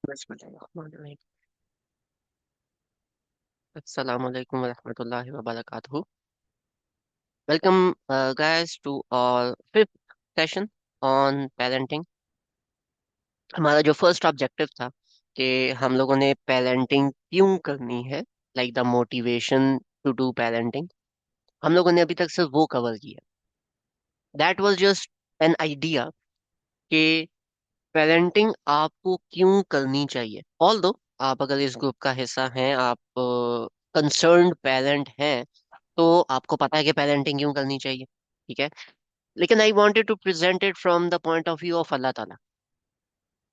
बिस्मिल्लाहिर्रहमानिर्रहीम। अस्सलाम वालेकुम वरहमतुल्लाहि वबरकातुहू। Welcome guys to our fifth session on parenting. हमारा जो फर्स्ट ऑब्जेक्टिव था कि हम लोगों ने पेरेंटिंग क्यों करनी है, like the motivation to do parenting, हम लोगों ने अभी तक सिर्फ वो कवर किया। That was just an idea कि पेरेंटिंग आपको क्यों करनी चाहिए। ऑल्दो आप अगर इस ग्रुप का हिस्सा हैं, आप कंसर्न्ड पेरेंट हैं, तो आपको पता है कि पेरेंटिंग क्यों करनी चाहिए। ठीक है, लेकिन I wanted to present it from the point of view of अल्लाह ताला,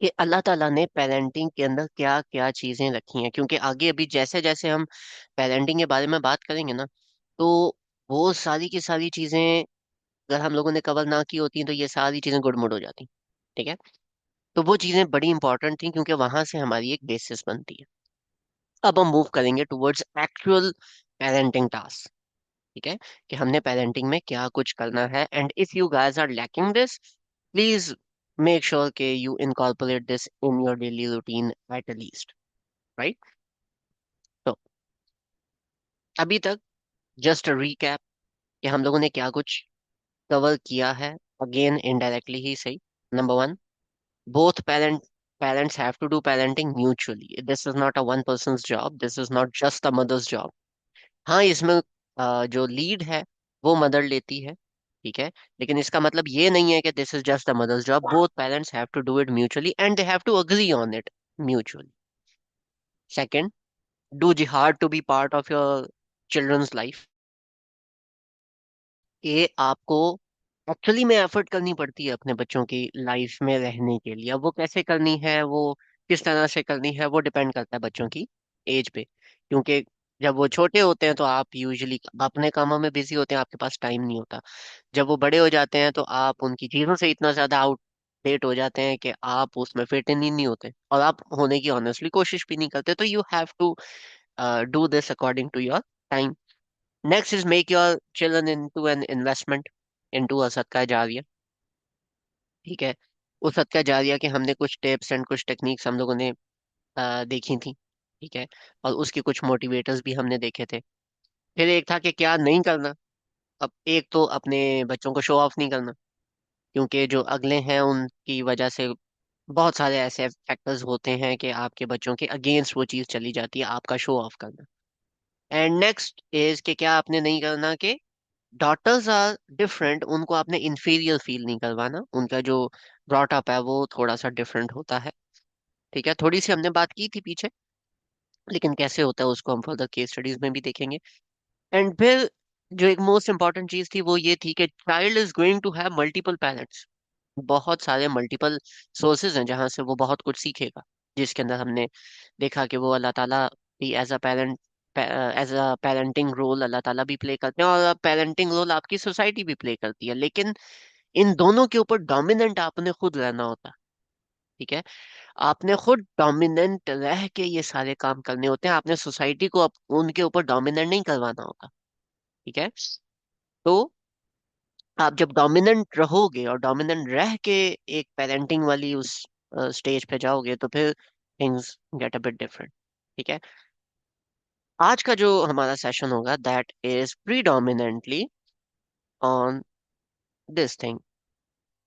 कि अल्लाह ताला ने पेरेंटिंग के अंदर क्या क्या चीजें रखी हैं। क्योंकि आगे अभी जैसे जैसे हम पेरेंटिंग के बारे में बात करेंगे ना, तो वो सारी की सारी चीजें अगर हम लोगों ने कवर ना की होती तो ये सारी चीजें गुडमुड हो जाती। ठीक है, तो वो चीजें बड़ी इंपॉर्टेंट थी क्योंकि वहां से हमारी एक बेसिस बनती है। अब हम मूव करेंगे टुवर्ड्स एक्चुअल पेरेंटिंग टास्क। ठीक है, कि हमने पेरेंटिंग में क्या कुछ करना है, and if you guys are lacking this, please make sure के you incorporate this in your daily routine at least. Right, तो अभी तक जस्ट रीकैप कि हम लोगों ने क्या कुछ कवर किया है, अगेन इनडायरेक्टली ही सही। Number one, both parents have to do parenting mutually. This is not a one person's job, this is not just the mother's job. हाँ, इसमें जो लीड है वो मदर लेती है। ठीक है, लेकिन इसका मतलब ये नहीं है कि this is just the mother's job. Both parents have to do it mutually and they have to agree on it mutually. Second, do जिहाद to be part of your children's life. ये आपको एक्चुअली में effort करनी पड़ती है अपने बच्चों की लाइफ में रहने के लिए। अब वो कैसे करनी है, वो किस तरह से करनी है, वो डिपेंड करता है बच्चों की एज पे। क्योंकि जब वो छोटे होते हैं तो आप यूजुअली अपने कामों में बिजी होते हैं, आपके पास टाइम नहीं होता। जब वो बड़े हो जाते हैं तो आप उनकी चीजों से इतना ज्यादा आउटडेट हो जाते हैं कि आप उसमें फिट इन ही नहीं होते, और आप होने की ऑनेस्टली कोशिश भी नहीं करते। तो you have to do this according to your time. Next is make your children into an investment, into a सदका जारिया। ठीक है, उस सदका जारिया के हमने कुछ टिप्स एंड कुछ टेक्निक्स हम लोगों ने देखी थी। ठीक है, और उसके कुछ मोटिवेटर्स भी हमने देखे थे। फिर एक था कि क्या नहीं करना। अब एक तो अपने बच्चों को शो ऑफ नहीं करना, क्योंकि जो अगले हैं उनकी वजह से बहुत सारे ऐसे फैक्टर्स होते हैं कि आपके बच्चों के अगेंस्ट वो चीज़ चली जाती है, आपका शो ऑफ करना। एंड नेक्स्ट इज कि क्या आपने नहीं करना कि डॉटर्स आर डिफरेंट, उनको आपने इंफीरियर फील नहीं करवाना। उनका जो ब्रॉट अप है वो थोड़ा सा डिफरेंट होता है। ठीक है, थोड़ी सी हमने बात की थी पीछे, लेकिन कैसे होता है उसको हम फर्दर केस स्टडीज में भी देखेंगे। एंड फिर जो एक मोस्ट इंपॉर्टेंट चीज थी वो ये थी कि child is going to have multiple parents. बहुत सारे मल्टीपल सोर्सेज हैं जहां से वो बहुत कुछ सीखेगा, जिसके अंदर हमने देखा कि वो अल्लाह ताला भी as a parent, as a parenting role Allah ताला भी प्ले करते हैं, और पेरेंटिंग रोल आपकी सोसाइटी भी प्ले करती है। लेकिन इन दोनों के ऊपर डोमिनेंट आपने खुद रहना होता है। ठीक है, आपने खुद डोमिनेंट रह के ये सारे काम करने होते हैं, आपने सोसाइटी को उनके ऊपर डोमिनेंट नहीं करवाना होता। ठीक है, तो आप जब डोमिनेंट रहोगे और डोमिनेंट रह के एक पेरेंटिंग वाली उस स्टेज पे जाओगे, तो फिर things get a bit different. ठीक है, आज का जो हमारा सेशन होगा that is predominantly on this thing,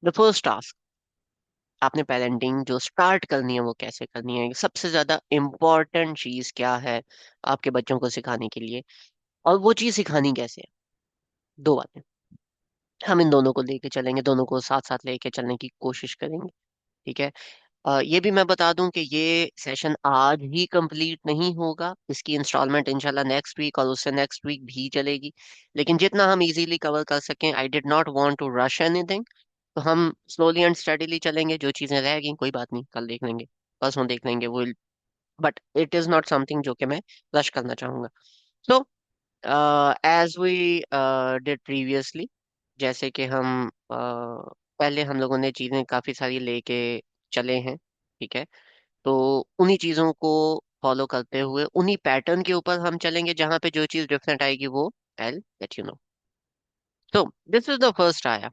the first task. आपने पेरेंटिंग जो स्टार्ट करनी है वो कैसे करनी है, सबसे ज्यादा इम्पोर्टेंट चीज क्या है आपके बच्चों को सिखाने के लिए, और वो चीज सिखानी कैसे है। दो बातें, हम इन दोनों को लेके चलेंगे, दोनों को साथ साथ लेके चलने की कोशिश करेंगे। ठीक है, ये भी मैं बता दूं कि ये सेशन आज ही कंप्लीट नहीं होगा, इसकी इंस्टॉलमेंट इंशाल्लाह नेक्स्ट वीक और उससे नेक्स्ट वीक भी चलेगी। लेकिन जितना हम इजीली कवर कर सकें, I did not want to rush anything. तो हम स्लोली एंड स्टडीली चलेंगे, जो चीजें रह गई कोई बात नहीं, कल देख लेंगे, परसों देख लेंगे वो। But it is not something जो कि मैं रश करना चाहूंगा। So as we did previously, जैसे कि हम पहले हम लोगों ने चीजें काफी सारी लेके चले हैं। ठीक है, तो उन्हीं चीजों को फॉलो करते हुए उन्हीं पैटर्न के ऊपर हम चलेंगे, जहां पे जो चीज डिफरेंट आएगी वो I let you know. So this is the first आया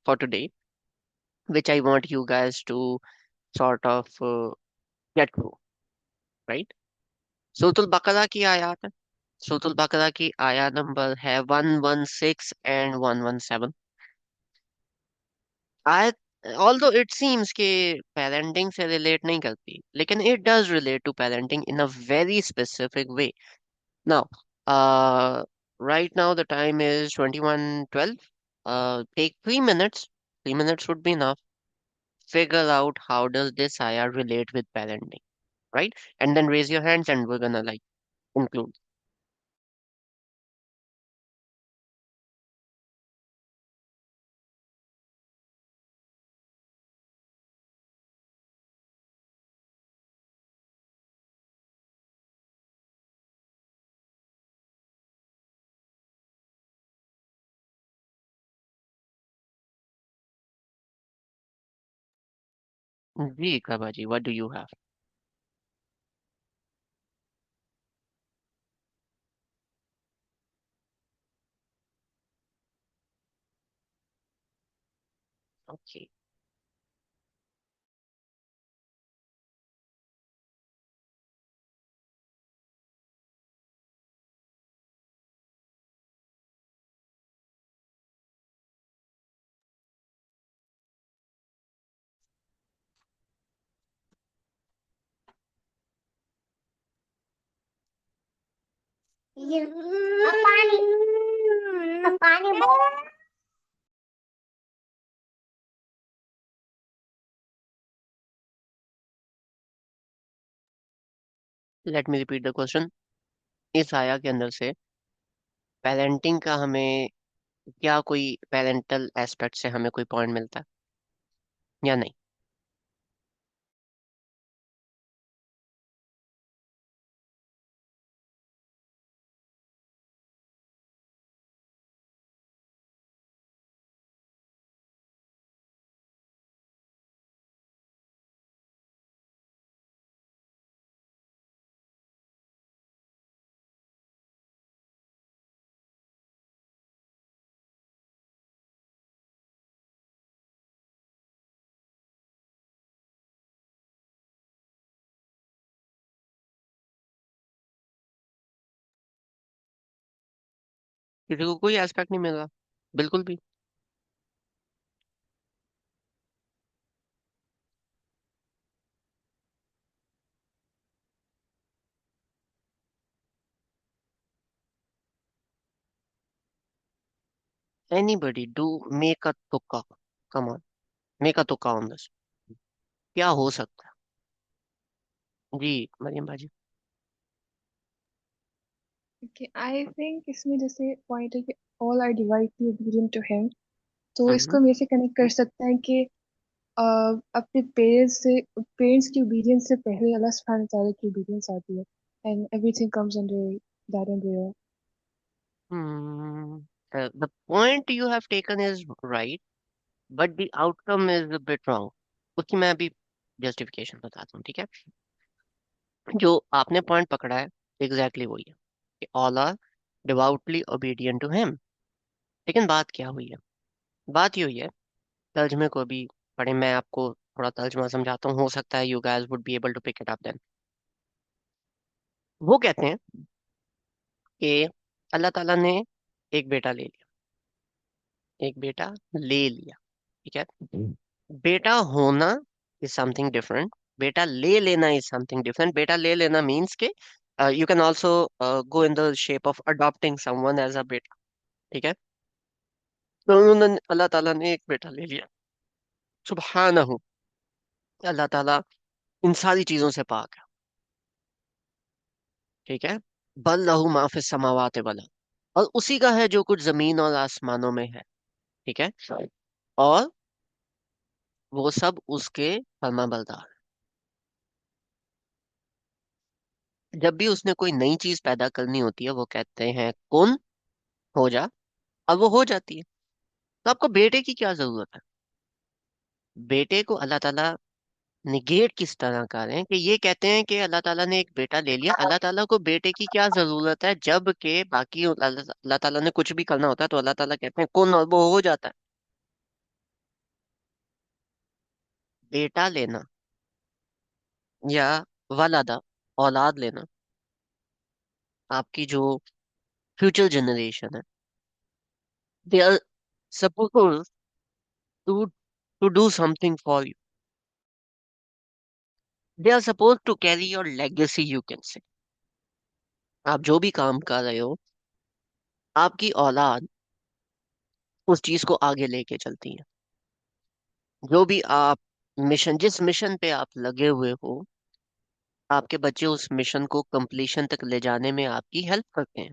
for today, which I want you guys to sort of get through. Right. सूरतुल बकरा की आयत है। सूरतुल बकरा की आया नंबर है 116 एंड 117। आयत, ऑल्दो इट सीम्स के पेरेंटिंग से रिलेट नहीं करती, लेकिन it does relate to parenting in a very specific way. Now, right now the time is 21:12. Take 3 minutes. 3 minutes would be enough. Figure out how does this ayah relate with parenting, right? And then raise your hands and we're gonna like include. Ji Kabaji, what do you have? Okay. Let me repeat the question. इस आया के अंदर से parenting का हमें क्या कोई parental aspect से हमें कोई पॉइंट मिलता है या नहीं? किसी को कोई एस्पेक्ट नहीं मिल रहा, बिल्कुल भी? Anybody do make a tukka? Come on, make a tukka on this. क्या हो सकता है जी मरियम बाजी? ओके, आई थिंक इसमें जैसे पॉइंट है कि all are devoutly obedient to him, तो इसको हम्म। हम ऐसे कनेक्ट कर सकते हैं कि अपने पेरेंट्स की ओबीडियंस से पहले अल्लाह सुब्हानहू व तआला की ओबीडियंस आती है, and everything comes under that and Hmm. The point you have taken is right, but the outcome is a bit wrong. उसकी मैं अभी जस्टिफिकेशन बताता हूँ, ठीक है? जो आपने पॉइंट पकड़ा है एग्जैक्टली वही है कि all are devoutly obedient to him. लेकिन बात क्या हुई है? बात ये हुई है, तर्जमे को भी पढ़े, मैं आपको थोड़ा तर्जमा समझाता हूँ, हो सकता है you guys would be able to pick it up then. वो कहते हैं कि अल्लाह ताला ने एक बेटा ले लिया, एक बेटा ले लिया, ठीक है? बेटा होना इज समथिंग डिफरेंट, बेटा ले लेना इज समथिंग डिफरेंट। बेटा ले लेना मीन्स के you can also go in the shape of adopting someone as a बेटा, ठीक है? तो उन्होंने, अल्लाह ताला ने एक बेटा ले लिया, सुबहानहू, अल्लाह ताला इन सारी चीजों से पाक है, ठीक है? बल लहू माफिस समावात वला, और उसी का है जो कुछ जमीन और आसमानों में है, ठीक है? और वो सब उसके फर्माबरदार। जब भी उसने कोई नई चीज पैदा करनी होती है वो कहते हैं कुन, हो जा, और वो हो जाती है। तो आपको बेटे की क्या जरूरत है? बेटे को अल्लाह ताला निगेट किस तरह कर रहे हैं कि ये कहते हैं कि अल्लाह ताला ने एक बेटा ले लिया, अल्लाह ताला को बेटे की क्या जरूरत है, जब के बाकी अल्लाह अल्लाह ताला ने कुछ भी करना होता है तो अल्लाह ताला कहते हैं कुन, और वो हो जाता है। बेटा लेना या वलादा, औलाद लेना, आपकी जो फ्यूचर जनरेशन है, they are suppose to to do something for you, they are suppose to carry your legacy, you can say. आप जो भी काम कर रहे हो, आपकी औलाद उस चीज को आगे लेके चलती है। जो भी आप मिशन, जिस मिशन पे आप लगे हुए हो, आपके बच्चे उस मिशन को कंप्लीशन तक ले जाने में आपकी हेल्प करते हैं।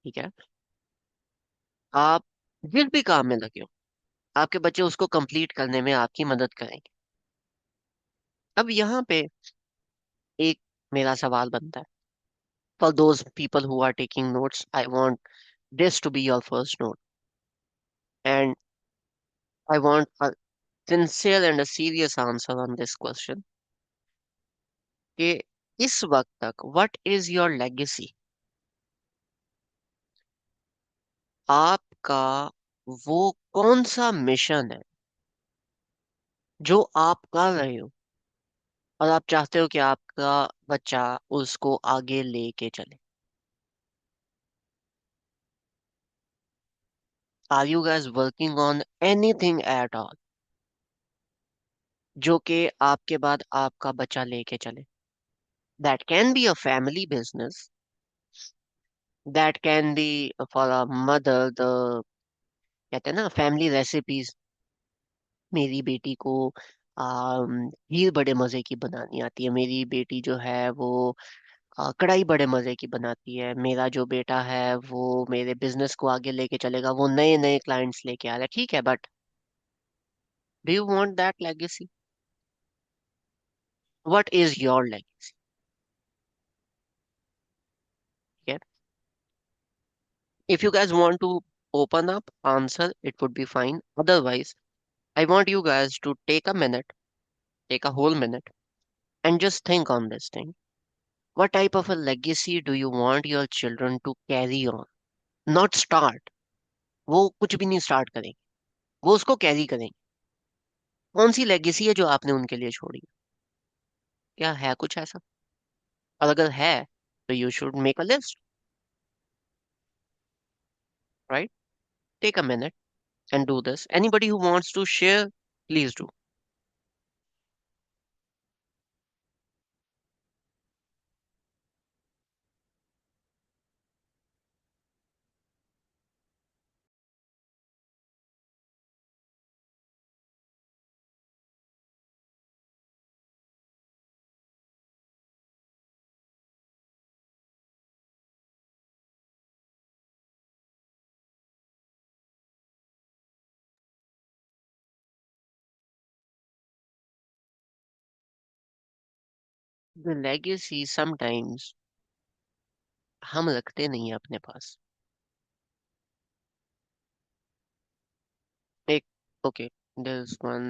ठीक है। आप जिस भी काम में लगे हो, आपके बच्चे उसको कंप्लीट करने में आपकी मदद करेंगे। अब यहाँ पे एक मेरा सवाल बनता है, for those people who are taking notes, I want this to be your first note, and I want a sincere and a serious answer on this question, कि इस वक्त तक व्हाट इज योर लेगेसी? आपका वो कौन सा mission है जो आप कर रहे हो और आप चाहते हो कि आपका बच्चा उसको आगे लेके चले? Are you guys working on anything at all जो कि आपके बाद आपका बच्चा लेके चले? That can be a family business, that can be for a mother, the कहते हैं ना फैमिली रेसिपीज। मेरी बेटी को खीर बड़े मजे की बनानी आती है, मेरी बेटी जो है वो कढ़ाई बड़े मजे की बनाती है, मेरा जो बेटा है वो मेरे बिजनेस को आगे लेके चलेगा, वो नए नए क्लाइंट्स लेके आ रहा है। ठीक है, but do you want that legacy? What is your legacy? ठीक है। If you guys want to open up answer, it would be fine. Otherwise, I want you guys to take a minute, take a whole minute, and just think on this thing. What type of a legacy do you want your children to carry on? Not start. वो कुछ भी नहीं start करेंगे, वो उसको carry करेंगे। कौन सी legacy है जो आपने उनके लिए छोड़ी? क्या है कुछ ऐसा? और अगर है तो you should make a list, right? Take a minute and do this. Anybody who wants to share, please do. The legacy sometimes हम रखते नहीं है अपने पास। एक, okay, there's one,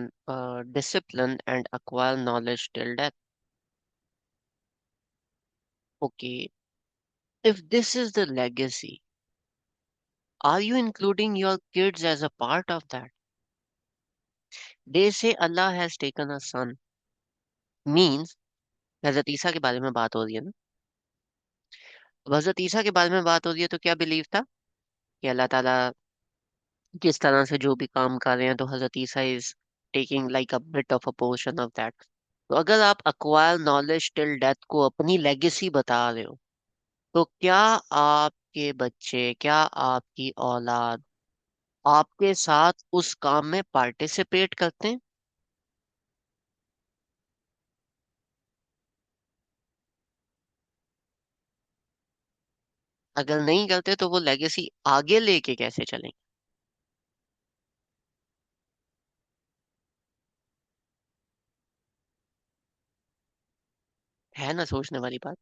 discipline and acquire knowledge till death. Okay, if this is the legacy, are you including your kids as a part of that? They say Allah has taken a son, means हजरत ईसा के बारे में बात हो रही है ना? अब हजरत ईसा के बारे में बात हो रही है तो क्या बिलीव था कि अल्लाह ताला जिस तरह से जो भी काम कर रहे हैं तो हजरत ईसा is taking like a bit of a portion of that. तो अगर आप अक्वायर नॉलेज टिल डेथ को अपनी लेगेसी बता रहे हो, तो क्या आपके बच्चे, क्या आपकी औलाद आपके साथ उस काम में पार्टिसिपेट करते हैं? अगर नहीं करते तो वो लेगेसी आगे लेके कैसे चलेंगे? है ना सोचने वाली बात।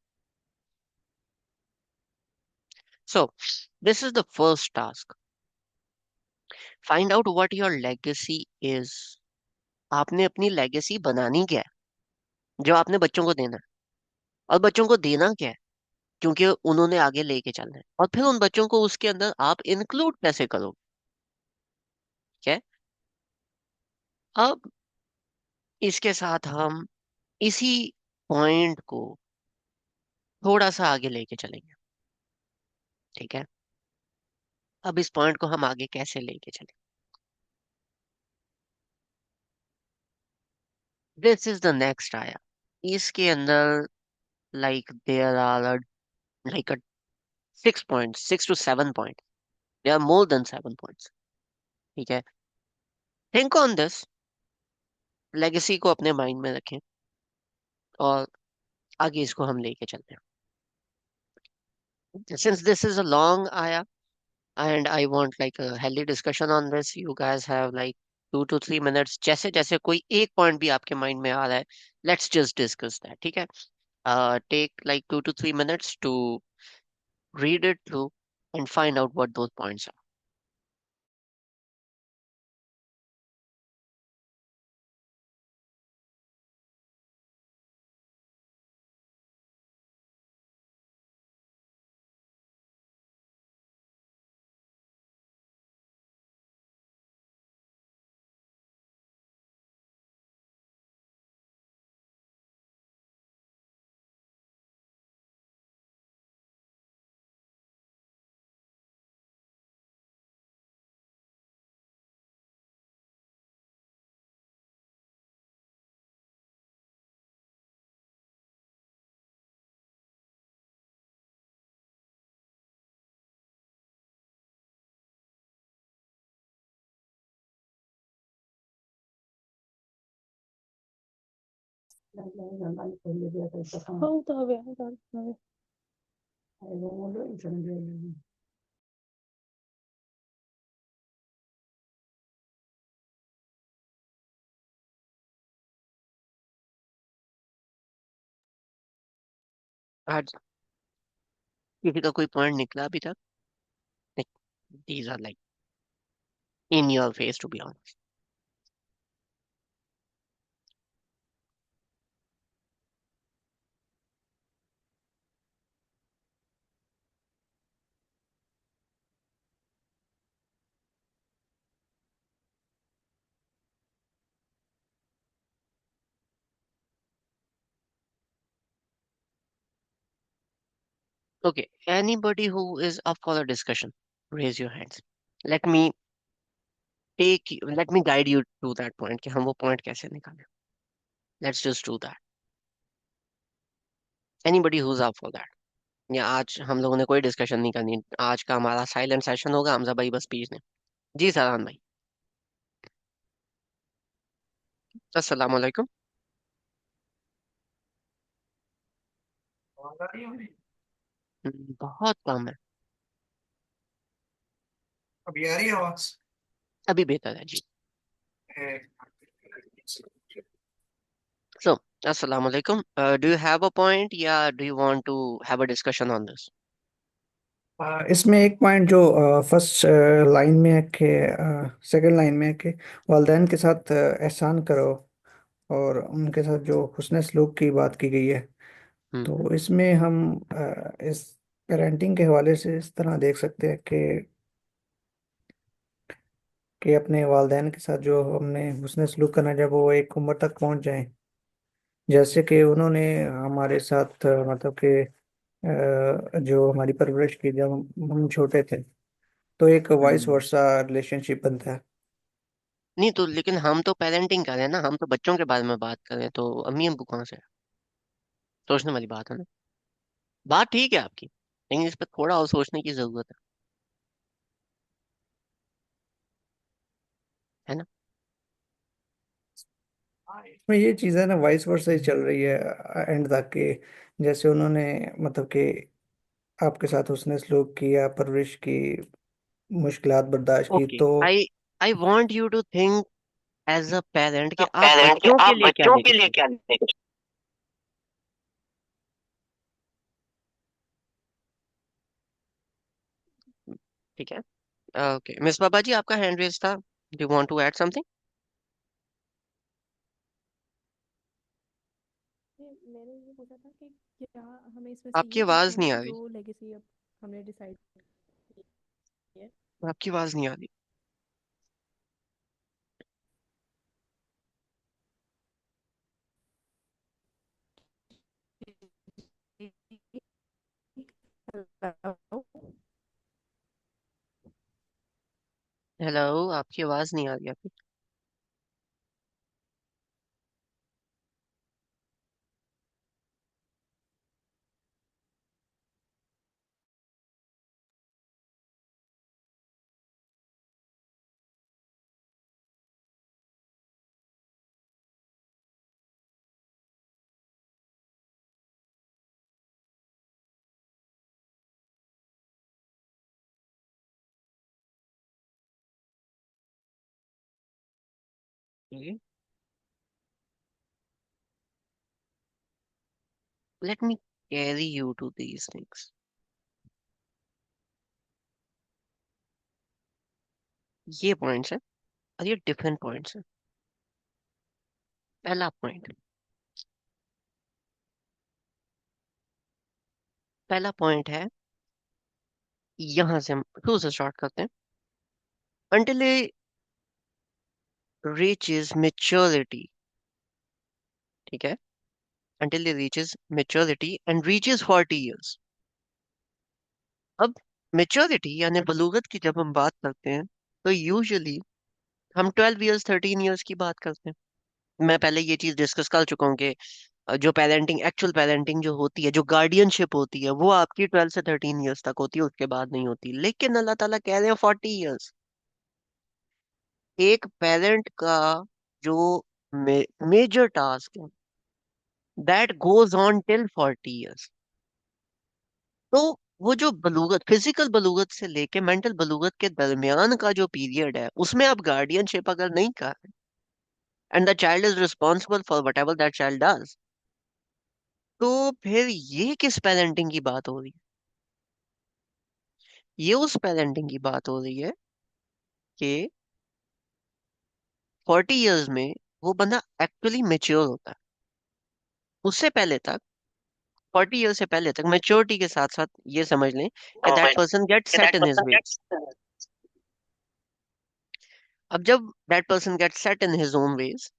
सो this is the first task, find out what your legacy is. आपने अपनी लेगेसी बनानी क्या है जो आपने बच्चों को देना है? और बच्चों को देना क्या है क्योंकि उन्होंने आगे लेके चलना है, और फिर उन बच्चों को उसके अंदर आप इंक्लूड कैसे करोगे? ठीक है। अब इसके साथ हम इसी पॉइंट को थोड़ा सा आगे लेके चलेंगे। ठीक है, अब इस पॉइंट को हम आगे कैसे लेके चलें? दिस इज द नेक्स्ट आया। इसके अंदर like there are like 6 point, 6 to 7 point, they are more than 7 points. ठीक है, थिंक ऑन दिस, लेगेसी को अपने माइंड में रखें और आगे इसको हम लेके चलते हैं। Since this is a long आया and I want like a healthy discussion on this, you guys have like 2 to 3 minutes, जैसे जैसे कोई एक पॉइंट भी आपके माइंड में आ रहा है, let's just discuss that। ठीक है, take like 2 to 3 minutes to read it through and find out what those points are। Hold on, wait, hold on. No. आज किसी का कोई पॉइंट निकला अभी तक? These are like in your face, to be honest। Okay, anybody who is up for the discussion, raise your hands। let me let me guide you to that point कि हम वो पॉइंट कैसे निकालें। let's just do that। anybody who's up for that। या आज हम लोगों ने कोई डिस्कशन नहीं करनी, आज का हमारा साइलेंट सेशन होगा, हमजा भाई बस बीच ने। जी सलाम भाई। अस्सलाम वालेकुम। बहुत कम है। अभी आ रही है आवाज? अभी बेहतर है जी। सो अस्सलाम वालेकुम, do you have a point या do you want to have a discussion on this? इसमें एक पॉइंट जो फर्स्ट लाइन में है कि सेकंड लाइन में है कि वालिदैन के साथ एहसान करो, और उनके साथ जो हुस्न सलूक की बात की गई है। हम्म। तो इसमें हम इस पेरेंटिंग के हवाले से इस तरह देख सकते हैं कि अपने वालिदैन के साथ जो हमने हुस्न सलूक करना, जब वो एक उम्र तक पहुंच जाएं, जैसे कि उन्होंने हमारे साथ मतलब कि जो हमारी परवरिश की जब हम छोटे थे, तो एक वाइस हम्म। वर्सा रिलेशनशिप बनता है। नहीं तो लेकिन हम तो पेरेंटिंग कर रहे हैं ना, हम तो बच्चों के बारे में बात कर रहे हैं, तो अम्मी अब्बू कहाँ से है? सोचने वाली बात है ना। बात ठीक है आपकी, लेकिन इस पर थोड़ा और सोचने की जरूरत है ना। इसमें ये चीज़ है ना, वाइस वर्सा ही चल रही है एंड तक के। जैसे उन्होंने मतलब कि आपके साथ उसने सलूक किया, परवरिश की, मुश्किलात बर्दाश्त की, ओके, तो I I want you to think as a parent कि आप पेरेंट के बच्चों के आप लिए क्या बच्चों लेके के लिए चल। क्या लेंगे? ठीक है, ओके मिस बाबा जी, आपका हैंड रेज था, do want to add something? मैंने ये पूछा था कि क्या हमें इसमें से आपकी ये आवाज सीखना नहीं है आ रही। जो लेगेसी अब हमने डिसाइड की है। आपकी आवाज नहीं आ रही। हेलो, आपकी आवाज नहीं आ रही अभी। Let me carry you to these things. ये पॉइंट्स है और ये डिफरेंट पॉइंट्स है। पहला पॉइंट, पहला पॉइंट है, यहाँ से हम शुरू से स्टार्ट करते हैं। until a reaches maturity, ठीक है, until it reaches maturity and reaches 40 years। अब मेच्योरिटी यानी बलूगत की जब हम बात करते हैं तो यूजुअली हम 12 इयर्स 13 इयर्स की बात करते हैं। मैं पहले ये चीज डिस्कस कर चुका हूँ कि जो पेरेंटिंग, एक्चुअल पेरेंटिंग जो होती है, जो गार्डियनशिप होती है, वो आपकी 12 से 13 इयर्स तक होती है, उसके बाद नहीं होती। लेकिन अल्लाह ताला कह रहे हैं 40 इयर्स। एक पेरेंट का जो मेजर टास्क है, that goes on till 40 years. तो वो जो बलूगत, फिजिकल बलूगत से लेके मेंटल बलूगत के दरमियान का जो पीरियड है, उसमें आप गार्डियनशिप अगर नहीं कर, and the child is responsible for what ever that child does, तो फिर ये किस पेरेंटिंग की बात हो रही है? ये उस पेरेंटिंग की बात हो रही है कि 40 इयर्स में वो बंदा एक्चुअली मेच्योर होता है। उससे पहले तक, 40 इयर्स से पहले तक मेच्योरिटी के साथ साथ ये समझ लें कि that person get set in his ways. अब जब that person get set in his own ways,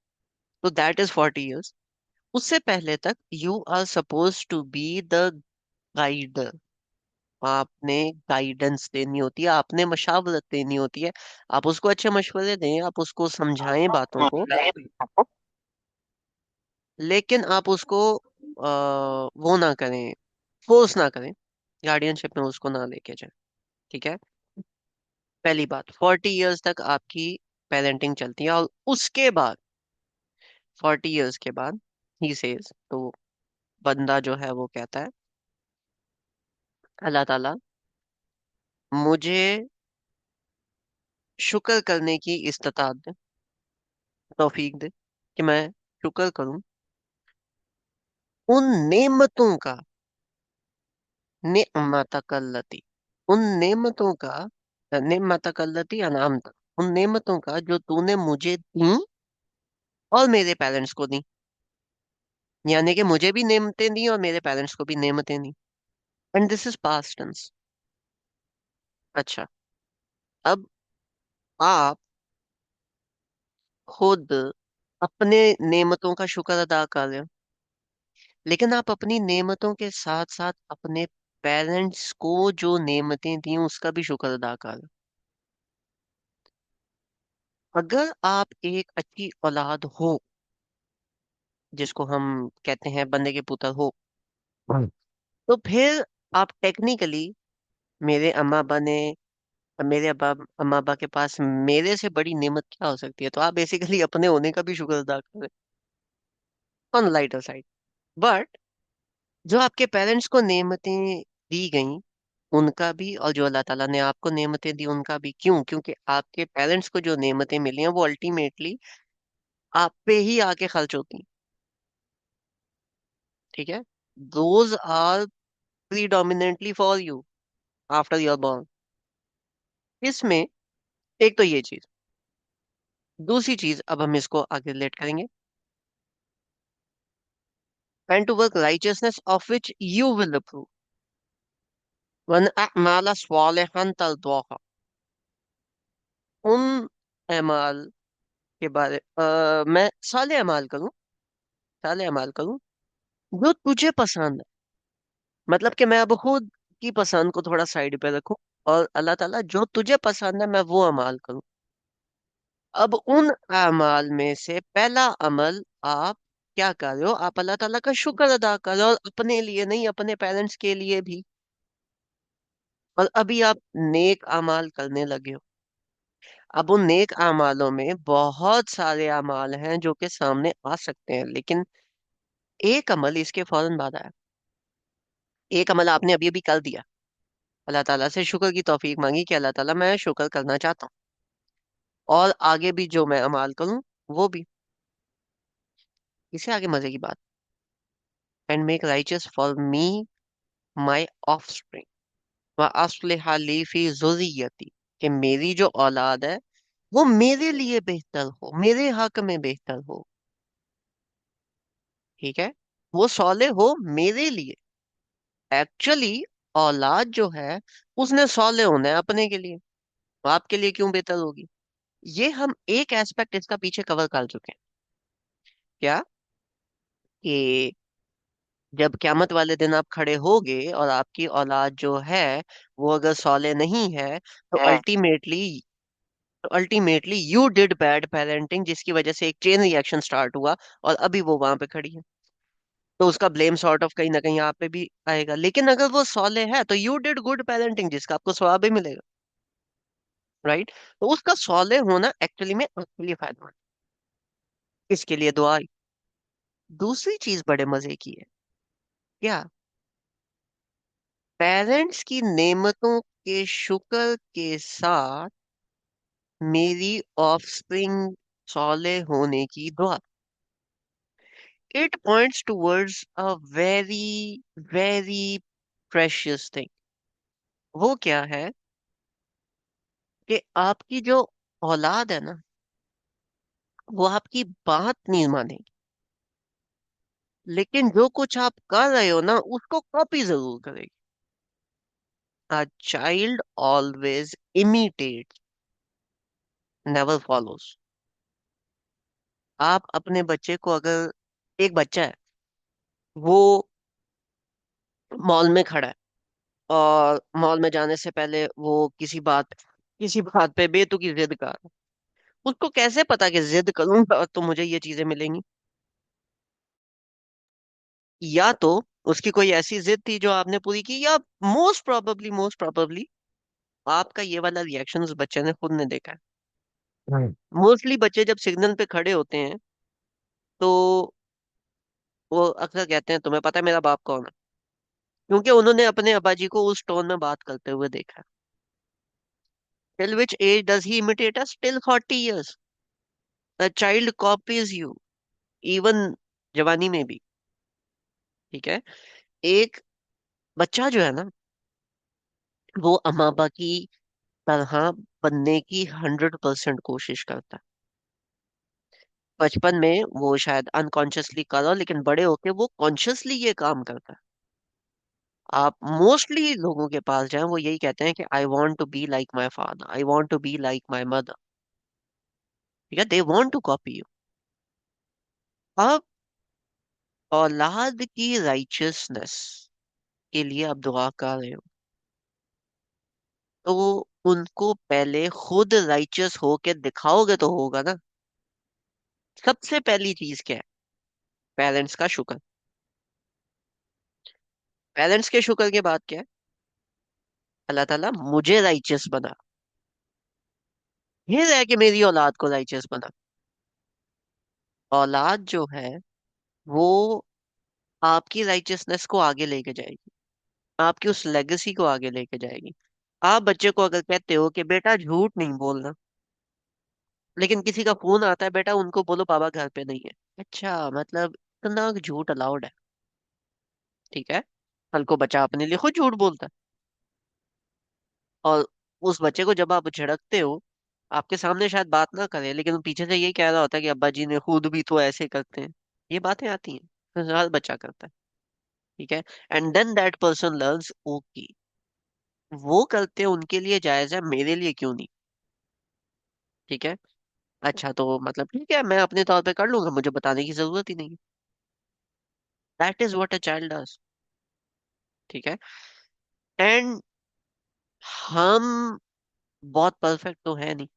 तो दैट इज 40 इयर्स। उससे पहले तक you are suppose to be the guider. आपने गाइडेंस देनी होती है, आपने मशावरत देनी होती है। आप उसको अच्छे मशवरे दें, आप उसको समझाएं बातों को, लेकिन आप उसको वो ना करें, फोर्स ना करें, गार्डियनशिप में उसको ना लेके जाए। ठीक है, पहली बात, 40 इयर्स तक आपकी पेरेंटिंग चलती है, और उसके बाद 40 इयर्स के बाद ही सेज, तो बंदा जो है वो कहता है, अल्लाह ताला मुझे शुक्र करने की इस्तिताअत दे, तौफीक दे कि मैं शुक्र करूं उन नेमतों का, नेमतकल्लती, उन नेमतों का, नेमतकल्लती अनाम था, उन नेमतों का जो तूने मुझे दी और मेरे पेरेंट्स को दी। यानी कि मुझे भी नेमतें दी और मेरे पेरेंट्स को भी नेमतें दी। And this is past tense. अच्छा, अब आप खुद अपने नेमतों का शुक्र अदा कर रहे हो, लेकिन आप अपनी नेमतों के साथ साथ अपने पेरेंट्स को जो नेमतें दी उसका भी शुक्र अदा कर रहे हो। अगर आप एक अच्छी औलाद हो, जिसको हम कहते हैं बंदे के पुत्र हो, तो फिर आप टेक्निकली, मेरे अम्मा अब्बा ने, मेरे अब्बा अम्मा अब्बा के पास मेरे से बड़ी नेमत क्या हो सकती है, तो आप बेसिकली अपने होने का भी शुक्र अदा कर रहे हैं ऑन लाइटर साइड। बट जो आपके पेरेंट्स को नेमतें दी गई, उनका भी, और जो अल्लाह ताला ने आपको नेमतें दी उनका भी। क्यों? क्योंकि आपके पेरेंट्स को जो नेमतें मिली हैं वो अल्टीमेटली आप पे ही आके खर्च होती हैं। ठीक है, those are predominantly for you after your born. इसमें एक तो ये चीज, दूसरी चीज, अब हम इसको आगे रिलेट करेंगे। And to work righteousness of which you will approve वन अमाला स्वालिहन तर्दौहा। उन अमाल के बारे, मैं साले अमाल करूं, साले अमाल करूं जो तुझे पसंद है। मतलब कि मैं अब खुद की पसंद को थोड़ा साइड पे रखूं, और अल्लाह ताला जो तुझे पसंद है मैं वो अमाल करूं। अब उन अमाल में से पहला अमल आप क्या कर रहे हो? आप अल्लाह ताला का शुक्र अदा कर रहे हो, और अपने लिए नहीं, अपने पेरेंट्स के लिए भी। और अभी आप नेक अमाल करने लगे हो। अब उन नेक अमालों में बहुत सारे अमाल हैं जो कि सामने आ सकते हैं, लेकिन एक अमल इसके फौरन बाद आया। एक अमल आपने अभी अभी कर दिया, अल्लाह ताला से शुक्र की तौफीक मांगी कि अल्लाह ताला मैं शुक्र करना चाहता हूँ, और आगे भी जो मैं अमाल करूँ वो भी। इससे आगे मजे की बात, and make righteous for me my offspring व अस्लिह ली फी ज़ुर्रियती, कि मेरी जो औलाद है वो मेरे लिए बेहतर हो, मेरे हक में बेहतर हो। ठीक है, वो सौले हो मेरे लिए। एक्चुअली औलाद जो है उसने सौले होना है अपने के लिए, वो आपके लिए क्यों बेहतर होगी? ये हम एक एस्पेक्ट इसका पीछे कवर कर चुके हैं। क्या? कि जब क्यामत वाले दिन आप खड़े होगे और आपकी औलाद जो है वो अगर सौले नहीं है, तो ultimately you did bad parenting, जिसकी वजह से एक चेन रिएक्शन स्टार्ट हुआ, और अभी वो वहां पे खड़ी है। तो उसका ब्लेम सॉर्ट ऑफ कहीं ना कहीं आप पे भी आएगा। लेकिन अगर वो सौले है तो यू डिड गुड पेरेंटिंग, जिसका आपको सवाब भी मिलेगा। राइट? तो उसका सौले होना एक्चुअली में आपके लिए फायदा, इसके लिए दुआ। दूसरी चीज बड़े मजे की है। क्या? पेरेंट्स की नेमतों के शुक्र के साथ मेरी ऑफस्प्रिंग सौले होने की दुआ। It points towards a very very precious thing. वो क्या है? कि आपकी जो औलाद है ना, वो आपकी बात नहीं मानेगी, लेकिन जो कुछ आप कर रहे हो ना उसको कॉपी जरूर करेगी। A child always imitates, never follows. आप अपने बच्चे को अगर, एक बच्चा है, वो मॉल में खड़ा है, और मॉल में जाने से पहले वो किसी बात पे बेतुकी जिद कर रहा है। उसको कैसे पता कि जिद करूंगा तो मुझे ये चीजें मिलेंगी? या तो उसकी कोई ऐसी जिद थी जो आपने पूरी की, या मोस्ट प्रोबेबली आपका ये वाला रिएक्शन उस बच्चे ने खुद ने देखा है। मोस्टली बच्चे जब सिग्नल पे खड़े होते हैं तो वो अक्सर कहते हैं तुम्हें पता है मेरा बाप कौन है, क्योंकि उन्होंने अपने अब्बा जी को उस टोन में बात करते हुए देखा है। Till which age does he imitate us? Till 40 years। A child copies you, even जवानी में भी। ठीक है, एक बच्चा जो है ना, वो अम्मा अब्बा की तरह बनने की 100% कोशिश करता है। बचपन में वो शायद अनकॉन्शियसली करो, लेकिन बड़े होके वो कॉन्शियसली ये काम करता है। आप मोस्टली लोगों के पास जाएं, वो यही कहते हैं कि I want to be like my father, I want to be like my mother. ठीक है, they want to copy you. अब औलाद की राइचियसनेस के लिए आप दुआ कर रहे हो, तो उनको पहले खुद राइचियस होके दिखाओगे तो होगा ना। सबसे पहली चीज क्या है? पेरेंट्स का शुक्र। पेरेंट्स के शुक्र के बाद क्या है? अल्लाह ताला मुझे राइचियस बना, ये है कि मेरी औलाद को राइचियस बना। औलाद जो है वो आपकी राइचियसनेस को आगे लेके जाएगी, आपकी उस लेगेसी को आगे लेके जाएगी। आप बच्चे को अगर कहते हो कि बेटा झूठ नहीं बोलना, लेकिन किसी का फोन आता है, बेटा उनको बोलो पापा घर पे नहीं है। अच्छा, मतलब इतना झूठ अलाउड है? ठीक है, कल को बच्चा अपने लिए खुद झूठ बोलता है, और उस बच्चे को जब आप झिड़कते हो, आपके सामने शायद बात ना करे, लेकिन वो पीछे से यही कह रहा होता है कि अब्बा जी ने खुद भी तो ऐसे करते हैं। ये बातें आती हैं, तो हर बच्चा करता है। ठीक है, and then that person learns, okay वो करते हैं उनके लिए जायज है, मेरे लिए क्यों नहीं? ठीक है, अच्छा तो मतलब ठीक है, मैं अपने तौर पे कर लूंगा, मुझे बताने की जरूरत ही नहीं है। That is what a child does. ठीक है, एंड हम बहुत परफेक्ट तो है नहीं।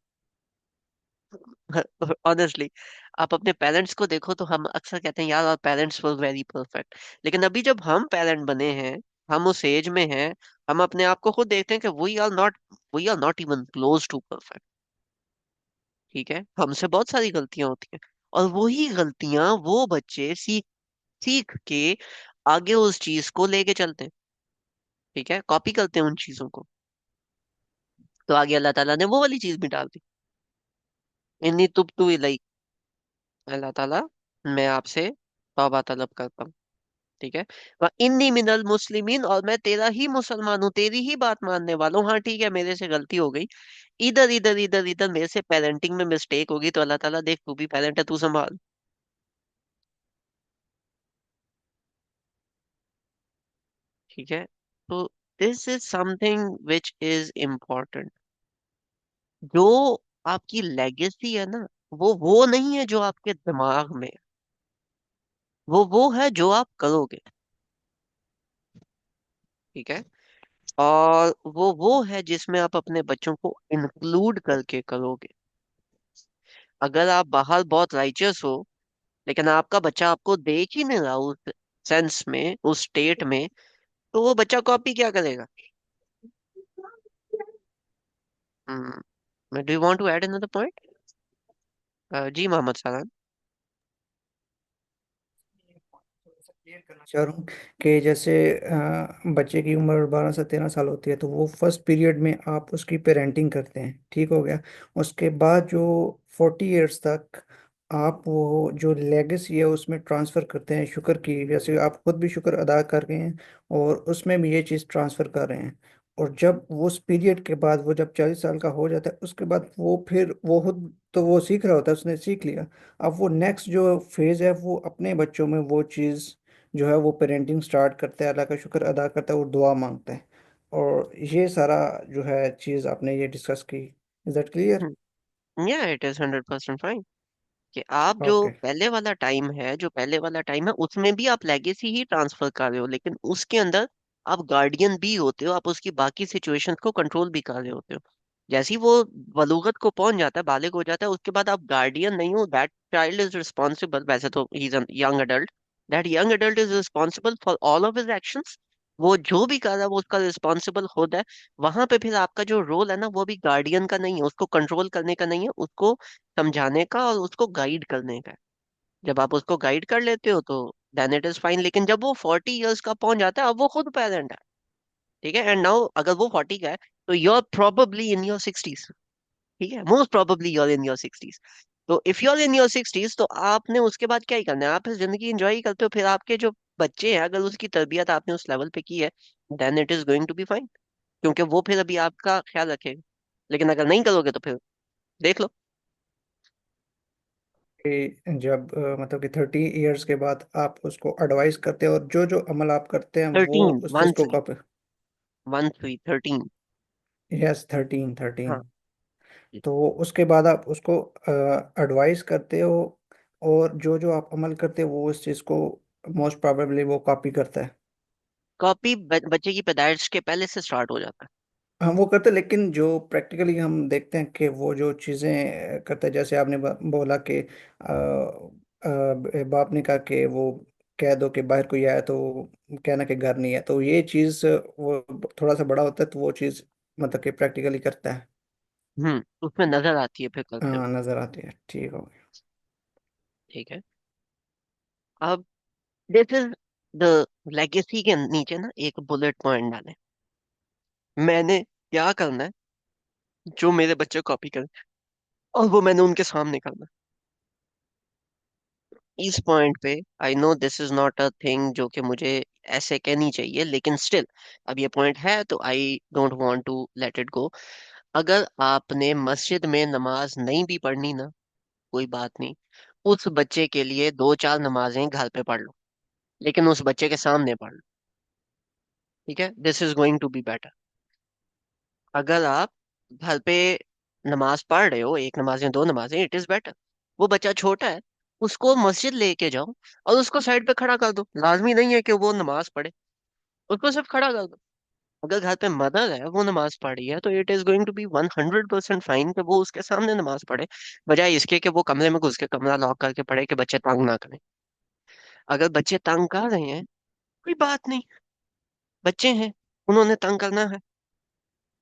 ऑनेस्टली, आप अपने पेरेंट्स को देखो तो हम अक्सर कहते हैं यार our parents were very perfect, लेकिन अभी जब हम पेरेंट बने हैं, हम उस एज में हैं, हम अपने आप को खुद देखते हैं कि we are not even close to perfect. ठीक है, हमसे बहुत सारी गलतियां होती हैं, और वही गलतियां वो बच्चे सीख सीख के आगे उस चीज को लेके चलते हैं। ठीक है, कॉपी करते हैं उन चीजों को, तो आगे अल्लाह ताला ने वो वाली चीज भी डाल दी। इन्नी तुब तू इलाई, अल्लाह ताला, मैं आपसे तौबा तलब करता हूँ। ठीक है, वह इन्नी मिनल मुस्लिमीन, और मैं तेरा ही मुसलमान हूँ, तेरी ही बात मानने वाला हूँ। हाँ ठीक है, मेरे से गलती हो गई, इधर इधर इधर इधर मेरे से पेरेंटिंग में मिस्टेक होगी, तो अल्लाह ताला देख तू भी पेरेंट है, तू संभाल। ठीक है, तो this is something which is important. जो आपकी लेगेसी है ना, वो नहीं है जो आपके दिमाग में है, वो है जो आप करोगे। ठीक है, और वो है जिसमें आप अपने बच्चों को इंक्लूड करके करोगे। अगर आप बाहर बहुत राइचियस हो, लेकिन आपका बच्चा आपको देख ही नहीं रहा उस सेंस में, उस स्टेट में, तो वो बच्चा कॉपी क्या करेगा? Do you want to add another point? जी मोहम्मद सलाम। क्लियर करना चाह रहा हूँ कि जैसे बच्चे की उम्र 12 से 13 साल होती है, तो वो फर्स्ट पीरियड में आप उसकी पेरेंटिंग करते हैं, ठीक हो गया। उसके बाद जो 40 इयर्स तक आप वो जो लेगेसी है उसमें ट्रांसफ़र करते हैं शुक्र की, जैसे आप खुद भी शुक्र अदा कर रहे हैं और उसमें भी ये चीज़ ट्रांसफ़र कर रहे हैं। और जब वो उस पीरियड के बाद वो जब 40 साल का हो जाता है, उसके बाद वो फिर वो खुद तो वो सीख रहा होता है, उसने सीख लिया। अब वो नेक्स्ट जो फेज़ है वो अपने बच्चों में वो चीज़ जो है वो पेरेंटिंग स्टार्ट करता है, अल्लाह का शुक्र अदा करता है और दुआ मांगता है। और ये सारा जो है चीज़ आपने ये डिस्कस की। Is that clear? या इट इज 100% फाइन कि आप जो ओके। पहले वाला टाइम है उसमें भी आप लेगेसी ही ट्रांसफर कर रहे हो, लेकिन उसके अंदर आप गार्डियन भी होते हो, आप उसकी बाकी सिचुएशंस को कंट्रोल भी कर रहे होते हो। जैसे ही वो बलूगत को पहुंच जाता है, बालिग हो जाता है, उसके बाद आप गार्डियन नहीं हो, दैट चाइल्ड इज रिस्पॉन्सिबल, वैसे तो he is young adult, that young adult is responsible for all of his actions. वो जो भी कर रहा है वो उसका रिस्पॉन्सिबल खुद है। वहां पे फिर आपका जो रोल है ना, वो भी गार्डियन का नहीं है, उसको कंट्रोल करने का नहीं है, उसको समझाने का और उसको गाइड करने का है। जब आप उसको गाइड कर लेते हो तो देन इट इज फाइन, लेकिन जब वो 40 इयर्स का पहुंच जाता है, अब वो खुद पेरेंट है। ठीक है, एंड नाउ अगर वो 40 का है, तो you are probably in your 60s। ठीक है, most probably you are in your 60s। तो if you are in your 60s, तो आपने उसके बाद क्या ही करना है, आप फिर जिंदगी एंजॉय करते हो, फिर आपके जो बच्चे हैं, अगर उसकी तरबियत आपने उस लेवल पे की है, then it is going to be fine, क्योंकि वो फिर अभी आपका ख्याल रखेगा। लेकिन अगर नहीं करोगे तो फिर देख लो। कि जब मतलब कि 30 इयर्स के बाद आप उसको एडवाइस करते हैं और जो जो अमल आप करते हैं वो 13, उस चीज़ वन को थ्री, कब। 13। यस, 13 13। हाँ, तो उसके बाद आप उसको एडवाइस करते हो और जो जो आप अमल करते हो वो उस चीज़ को मोस्ट प्रोबेबली वो कॉपी करता है। कॉपी बच्चे की पैदाइश के पहले से स्टार्ट हो जाता हम वो करते, लेकिन जो प्रैक्टिकली हम देखते हैं कि वो जो चीज़ें करते हैं, जैसे आपने बोला कि बाप ने कहा कि वो कह दो कि बाहर कोई आया तो कहना कि घर नहीं है, तो ये चीज़ वो थोड़ा सा बड़ा होता है तो वो चीज़ मतलब कि प्रैक्टिकली करता है। है। उसमें नजर आती है फिर करते हाँ, हुए। नज़र आती है, ठीक हो गया। ठीक है, अब दिस इज द लेगेसी के नीचे ना एक बुलेट पॉइंट डाले, मैंने क्या करना है जो मेरे बच्चे कॉपी करें, और वो मैंने उनके सामने करना है। इस पॉइंट पे I know this is not a thing जो कि मुझे ऐसे कहनी चाहिए, लेकिन स्टिल अब ये पॉइंट है तो I don't want to let it go. अगर आपने मस्जिद में नमाज नहीं भी पढ़नी ना, कोई बात नहीं, उस बच्चे के लिए दो चार नमाजें घर पे पढ़ लो, लेकिन उस बच्चे के सामने पढ़ लो। ठीक है, this is going to be better. अगर आप घर पे नमाज पढ़ रहे हो, एक नमाज या दो नमाजें, इट इज बेटर। वो बच्चा छोटा है, उसको मस्जिद लेके जाओ और उसको साइड पे खड़ा कर दो, लाजमी नहीं है कि वो नमाज पढ़े, उसको सिर्फ खड़ा कर दो। अगर घर पे मदर है वो नमाज पढ़ रही है तो it is going to be 100% fine कि वो उसके सामने नमाज पढ़े, बजाय इसके कि वो कमरे में घुस के कमरा लॉक करके पढ़े कि बच्चे तंग ना करें। अगर बच्चे तंग कर रहे हैं, कोई बात नहीं, बच्चे हैं, उन्होंने तंग करना है,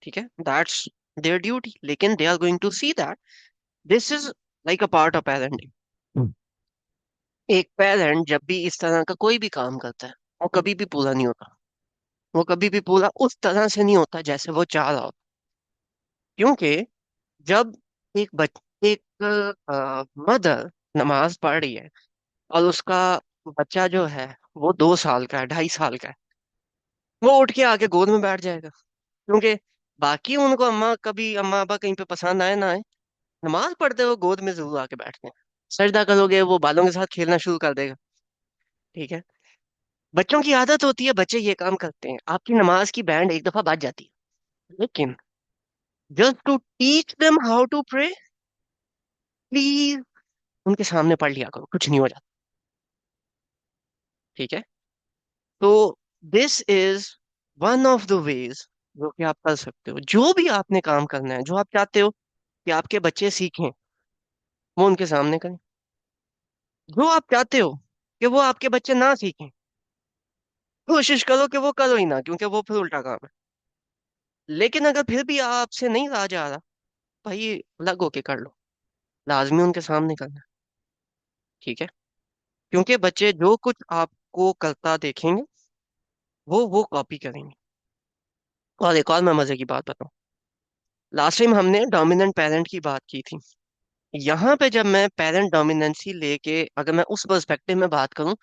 ठीक है, दैट्स देयर ड्यूटी, लेकिन they are going to see that this is like a part of parenting. एक पेरेंट जब भी इस तरह का कोई भी काम करता है, वो कभी भी पूरा नहीं होता, वो कभी भी पूरा उस तरह से नहीं होता जैसे वो चाह रहा हो। क्योंकि जब एक मदर नमाज पढ़ रही है और उसका बच्चा जो है वो 2 साल का है, 2.5 साल का है, वो उठ के आके गोद में बैठ जाएगा। क्योंकि बाकी उनको अम्मा अब्बा कहीं पे पसंद आए ना आए, नमाज पढ़ते हुए गोद में जरूर आके बैठते हैं। सजदा करोगे वो बालों के साथ खेलना शुरू कर देगा, ठीक है। बच्चों की आदत होती है, बच्चे ये काम करते हैं, आपकी नमाज की बैंड एक दफा बज जाती है, लेकिन just to teach them how to pray, please उनके सामने पढ़ लिया करो, कुछ नहीं हो जाता, ठीक है। तो this is one of the ways जो कि आप कर सकते हो। जो भी आपने काम करना है, जो आप चाहते हो कि आपके बच्चे सीखें, वो उनके सामने करें। जो आप चाहते हो कि वो आपके बच्चे ना सीखें, कोशिश करो कि वो करो ही ना, क्योंकि वो फिर उल्टा काम है। लेकिन अगर फिर भी आपसे नहीं रहा जा रहा, भाई अलग होके कर लो, लाजमी उनके सामने करना, ठीक है। क्योंकि बच्चे जो कुछ आपको करता देखेंगे वो कॉपी करेंगे। और एक और मैं मजे की बात बताऊं, लास्ट टाइम हमने डोमिनेंट पेरेंट की बात की थी। यहाँ पे जब मैं पेरेंट डोमिनेंसी लेके अगर मैं उस पर्सपेक्टिव में बात करूं,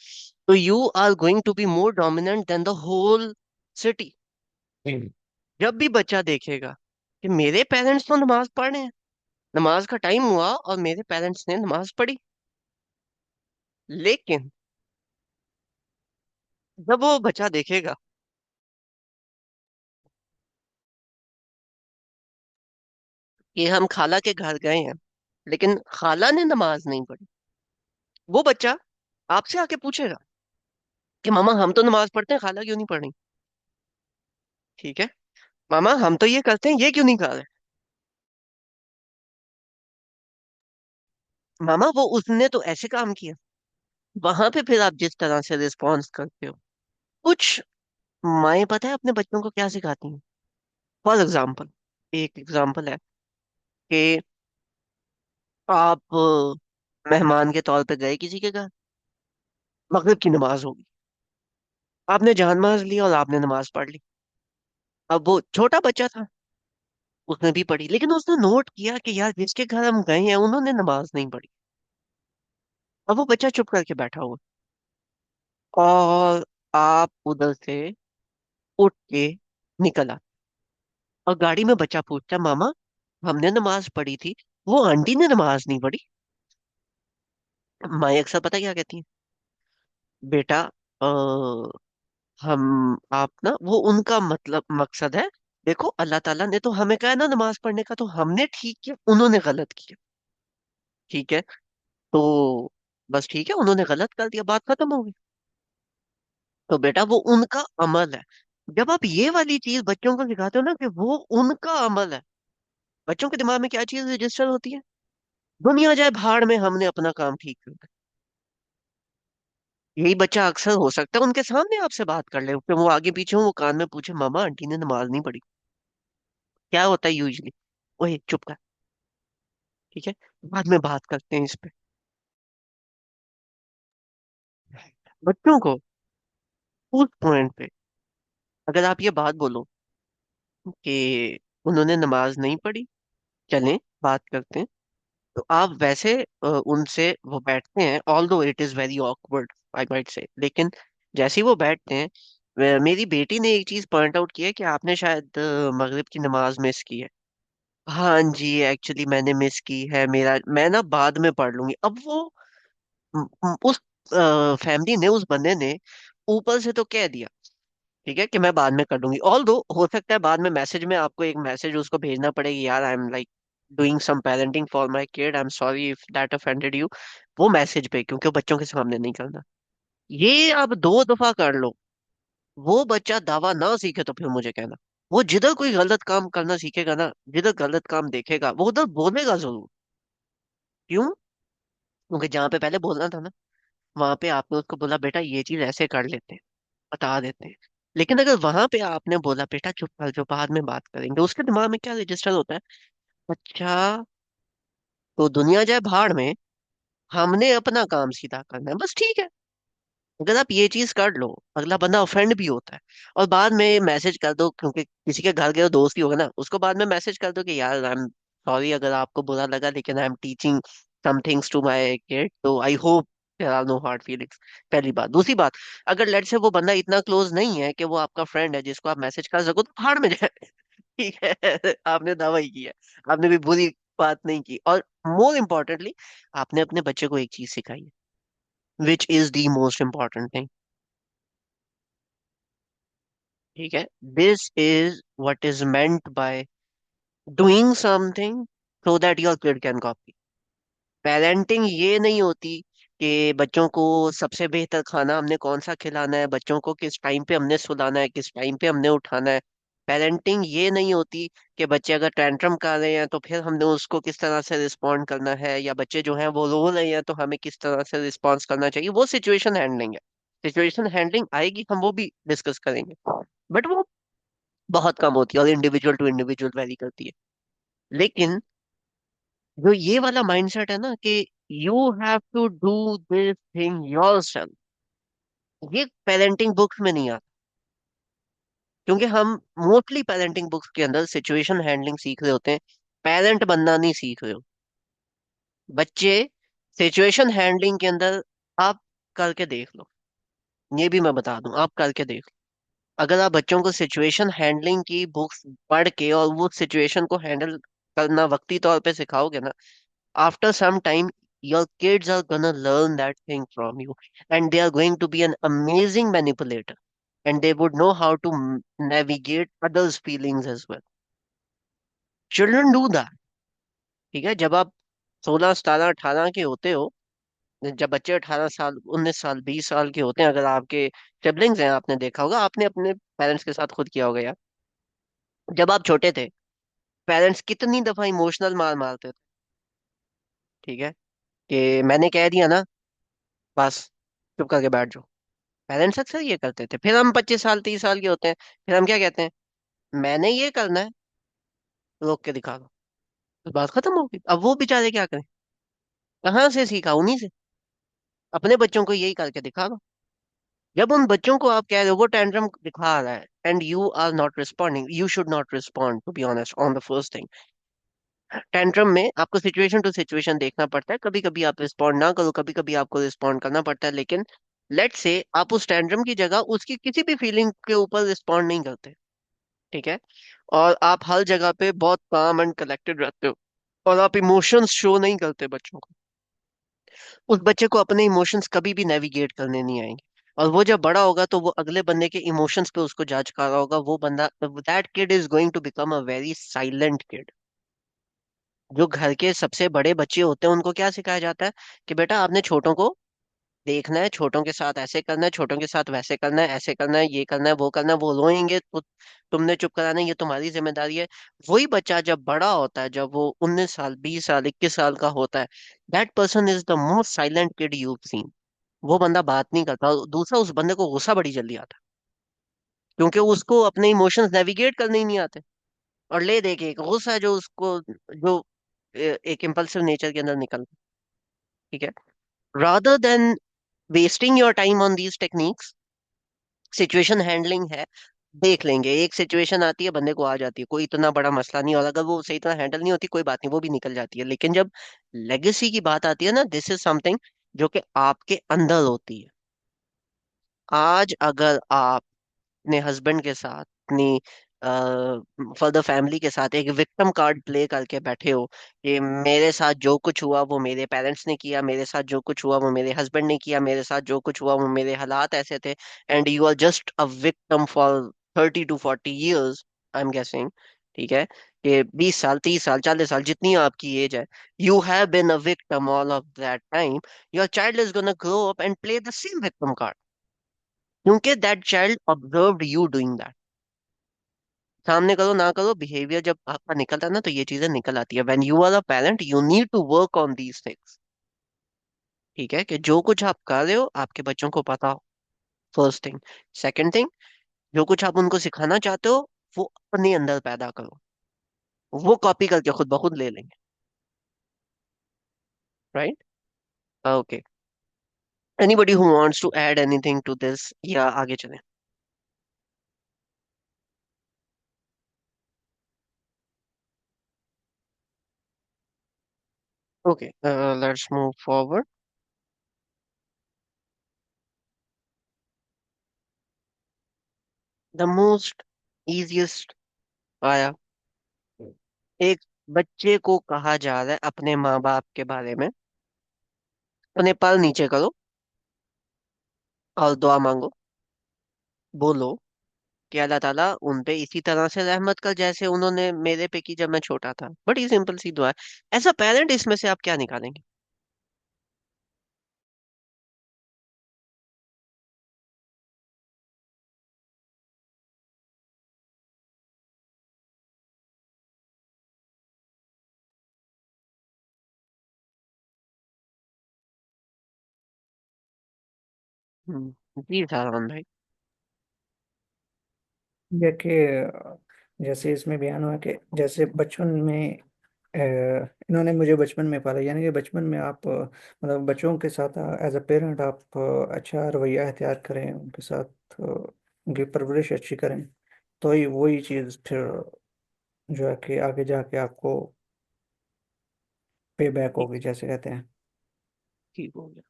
तो you are going to be more dominant than the whole city. जब भी बच्चा देखेगा कि मेरे पेरेंट्स तो नमाज पढ़ रहे हैं, नमाज का टाइम हुआ और मेरे पेरेंट्स ने नमाज पढ़ी, लेकिन जब वो बच्चा देखेगा कि हम खाला के घर गए हैं लेकिन खाला ने नमाज नहीं पढ़ी, वो बच्चा आपसे आके पूछेगा कि मामा हम तो नमाज पढ़ते हैं, खाला क्यों नहीं पढ़ रही, ठीक है। मामा हम तो ये करते हैं, ये क्यों नहीं कर रहे। मामा वो उसने तो ऐसे काम किया। वहां पे फिर आप जिस तरह से रिस्पॉन्स करते हो, कुछ माएं पता है अपने बच्चों को क्या सिखाती हैं। फॉर एग्जाम्पल, एक एग्जाम्पल है कि आप मेहमान के तौर पे गए किसी के घर, मगरिब की नमाज होगी, आपने जान माज लिया और आपने नमाज पढ़ ली। अब वो छोटा बच्चा था, उसने भी पढ़ी, लेकिन उसने नोट किया कि यार जिसके घर हम गए हैं उन्होंने नमाज नहीं पढ़ी। अब वो बच्चा चुप करके बैठा हुआ, और आप उधर से उठ के निकल आते, और गाड़ी में बच्चा पूछता, मामा हमने नमाज पढ़ी थी, वो आंटी ने नमाज नहीं पढ़ी। माए अक्सर पता क्या कहती है, बेटा आ, हम आप ना वो उनका मतलब मकसद है, देखो अल्लाह ताला ने तो हमें कहा है ना नमाज पढ़ने का, तो हमने ठीक किया उन्होंने गलत किया, ठीक है। तो बस ठीक है, उन्होंने गलत कर दिया, बात खत्म हो गई। तो बेटा वो उनका अमल है। जब आप ये वाली चीज बच्चों को सिखाते हो ना कि वो उनका अमल है, बच्चों के दिमाग में क्या चीज रजिस्टर होती है, दुनिया जाए भाड़ में, हमने अपना काम ठीक कर। यही बच्चा अक्सर हो सकता है उनके सामने आपसे बात कर ले, फिर वो आगे पीछे हो, वो कान में पूछे, मामा आंटी ने नमाज नहीं पढ़ी। क्या होता है यूजली, वही चुप कर, ठीक है, बाद में बात करते हैं इस पे। बच्चों को उस पॉइंट पे अगर आप ये बात बोलो कि उन्होंने नमाज नहीं पढ़ी, चलें बात करते हैं, तो आप वैसे उनसे वो बैठते हैं, ऑल दो it is very awkward I might say, लेकिन जैसे ही वो बैठते हैं, मेरी बेटी ने एक चीज पॉइंट आउट की है कि आपने शायद मगरिब की नमाज मिस की है। हाँ जी, एक्चुअली मैंने मिस की है, मेरा मैं ना बाद में पढ़ लूंगी। अब वो उस फैमिली ने, उस बंदे ने ऊपर से तो कह दिया, ठीक है, कि मैं बाद में कर लूंगी। ऑल दो हो सकता है बाद में मैसेज में आपको एक मैसेज उसको भेजना पड़ेगी, यार I am like doing some parenting for my kid, I am sorry if that offended you, वो मैसेज पे, क्योंकि वो बच्चों के सामने नहीं करना। ये आप 2 दफा कर लो, वो बच्चा दावा ना सीखे तो फिर मुझे कहना। वो जिधर कोई गलत काम करना सीखेगा ना, जिधर गलत काम देखेगा वो उधर बोलेगा जरूर। क्यों? क्योंकि जहाँ पे पहले बोलना था ना, वहां पे आपने उसको बोला बेटा ये चीज ऐसे कर लेते हैं, बता देते हैं। लेकिन अगर वहां पे आपने बोला बेटा चुप कर, जो बाद में बात करेंगे, उसके दिमाग में क्या रजिस्टर होता है? अच्छा, तो दुनिया जाए भाड़ में, हमने अपना काम सीधा करना है, बस ठीक है। अगर आप ये चीज कर लो, अगला बंदा ऑफेंड भी होता है, और बाद में मैसेज कर दो, क्योंकि किसी के घर गए दोस्त ही होगा ना, उसको बाद में मैसेज कर दो कि यार आई एम सॉरी अगर आपको बुरा लगा, लेकिन I am teaching some things to my kid, तो I hope there are no hard feelings. पहली बात। दूसरी बात, अगर लेट से वो बंदा इतना क्लोज नहीं है कि वो आपका फ्रेंड है जिसको आप मैसेज कर सको, तो भाड़ में जाए। ठीक है, आपने दावा ही किया, आपने भी बुरी बात नहीं की। और मोर इम्पोर्टेंटली, आपने अपने बच्चे को एक चीज सिखाई है, which is the most important thing. ठीक है, this is what is meant by doing something so that your kid can copy. Parenting ये नहीं होती कि बच्चों को सबसे बेहतर खाना हमने कौन सा खिलाना है, बच्चों को किस टाइम पे हमने सुलाना है, किस टाइम पे हमने उठाना है। पेरेंटिंग ये नहीं होती कि बच्चे अगर टेंट्रम कर रहे हैं तो फिर हमने उसको किस तरह से रिस्पॉन्ड करना है, या बच्चे जो हैं वो रो रहे हैं तो हमें किस तरह से रिस्पॉन्स करना चाहिए। वो सिचुएशन हैंडलिंग है। सिचुएशन हैंडलिंग आएगी, हम वो भी डिस्कस करेंगे, बट वो बहुत कम होती है और इंडिविजुअल टू इंडिविजुअल वेरी करती है। लेकिन जो ये वाला माइंडसेट है ना कि you have to do this thing yourself, ये पेरेंटिंग बुक्स में नहीं आता। क्योंकि हम मोस्टली पेरेंटिंग बुक्स के अंदर सिचुएशन हैंडलिंग सीख रहे होते हैं, पेरेंट बनना नहीं सीख रहे हो। बच्चे सिचुएशन हैंडलिंग के अंदर, आप करके देख लो, ये भी मैं बता दूं, आप करके देख लो। अगर आप बच्चों को सिचुएशन हैंडलिंग की बुक्स पढ़ के और वो सिचुएशन को हैंडल करना वक्ती तौर पे सिखाओगे ना, after some time your kids are gonna learn that thing from you, and they are going to be an amazing manipulator, and they would know how to navigate others feelings as well. Children do that। ठीक है, जब आप 16 17 18 के होते हो, जब बच्चे 18 साल 19 साल 20 साल के होते हैं, अगर आपके सिबलिंग्स हैं, आपने देखा होगा, आपने अपने पेरेंट्स के साथ खुद किया होगा यार। जब आप छोटे थे, पेरेंट्स कितनी दफा इमोशनल मार मारते थे। ठीक है, कि मैंने कह दिया ना, बस चुप करके बैठ जाओ। पेरेंट्स अक्सर ये करते थे। फिर हम 25 साल 30 साल के होते हैं, फिर हम क्या कहते हैं? मैंने ये करना है, रोक के दिखा दो, तो बात खत्म हो गई। अब वो बेचारे क्या करें? कहाँ से सीखा? उन्हीं से। अपने बच्चों को यही करके दिखा दो। जब उन बच्चों को आप कह रहे हो, वो टेंट्रम दिखा रहा है and you are not responding, you should not respond to be honest on the first thing. Tantrum में आपको सिचुएशन टू सिचुएशन देखना पड़ता है, कभी कभी आप रिस्पॉन्ड ना करो, कभी कभी आपको रिस्पॉन्ड करना पड़ता है, लेकिन लेट्स से आप उस टेंट्रम की जगह उसकी किसी भी फीलिंग के ऊपर रिस्पॉन्ड नहीं करते। ठीक है, और आप हर जगह पे बहुत काम एंड कलेक्टेड रहते हो, और आप इमोशंस शो नहीं करते बच्चों को। उस बच्चे को अपने इमोशंस कभी भी नेविगेट करने नहीं आएंगे, और वो जब बड़ा होगा तो वो अगले बंदे के इमोशंस पे उसको जज कर रहा होगा। वो बंदा, that kid is going to become a very silent kid. जो घर के सबसे बड़े बच्चे होते हैं उनको क्या सिखाया जाता है? कि बेटा आपने छोटों को देखना है, छोटों के साथ ऐसे करना है, छोटों के साथ वैसे करना है, ऐसे करना है, ये करना है, वो करना है, वो रोएंगे तो तुमने चुप कराना है, ये तुम्हारी जिम्मेदारी है। वही बच्चा जब बड़ा होता है, जब वो 19 साल 20 साल 21 साल का होता है, that person is the most silent kid you seen. वो बंदा बात नहीं करता। और दूसरा, उस बंदे को गुस्सा बड़ी जल्दी आता है, क्योंकि उसको अपने इमोशंस नेविगेट करने ही नहीं आते। और ले दे के एक गुस्सा है जो उसको, जो एक इम्पल्सिव नेचर के अंदर निकलता है। ठीक है, rather than wasting your time on these techniques, situation handling है, देख लेंगे। एक सिचुएशन आती है, बंदे को आ जाती है, कोई इतना बड़ा मसला नहीं, और अगर वो सही तरह हैंडल नहीं होती, कोई बात नहीं, वो भी निकल जाती है। लेकिन जब लेगेसी की बात आती है ना, दिस इज समथिंग जो कि आपके अंदर होती है। आज अगर आप अपने हस्बैंड के साथ, अपनी फर्दर फैमिली के साथ एक विक्टिम कार्ड प्ले करके बैठे हो कि मेरे साथ जो कुछ हुआ वो मेरे पेरेंट्स ने किया, मेरे साथ जो कुछ हुआ वो मेरे हस्बैंड ने किया, मेरे साथ जो कुछ हुआ वो मेरे हालात ऐसे थे, and you are just a victim for 30 to 40 years, I am guessing. ठीक है, कि 20 साल 30 साल 40 साल जितनी आपकी एज है, you have been a victim all of that time. Your child is gonna grow up and play the same victim card. क्योंकि that child observed you doing that. सामने करो ना करो, बिहेवियर जब आपका निकलता है ना, तो ये चीजें निकल आती है। When you are a parent you need to work on these things. ठीक है, कि जो कुछ आप कर रहे हो आपके बच्चों को पता हो, फर्स्ट थिंग। सेकंड थिंग, जो कुछ आप उनको सिखाना चाहते हो वो अपने अंदर पैदा करो, वो कॉपी करके खुद ब खुद ले लेंगे। Right. Okay. Anybody who wants to add anything to this, या आगे चलें? Okay, let's move forward. The most easiest आया। एक बच्चे को कहा जा रहा है अपने माँ बाप के बारे में, अपने पर नीचे करो और दुआ मांगो। बोलो कि अल्लाह ताला उन पे इसी तरह से रहमत कर जैसे उन्होंने मेरे पे की जब मैं छोटा था। बड़ी सिंपल सी दुआ है। एज अ पेरेंट इसमें से आप क्या निकालेंगे? जी सालमान भाई। ये कि जैसे इसमें बयान हुआ कि जैसे बचपन में इन्होंने मुझे बचपन में पाला, यानी कि बचपन में आप मतलब बच्चों के साथ एज अ पेरेंट आप अच्छा रवैया अख्तियार करें, उनके साथ उनकी परवरिश अच्छी करें, तो ही वही चीज़ फिर जो है कि आगे जाके आपको पे बैक ठीक। होगी, जैसे कहते हैं। ठीक हो गया।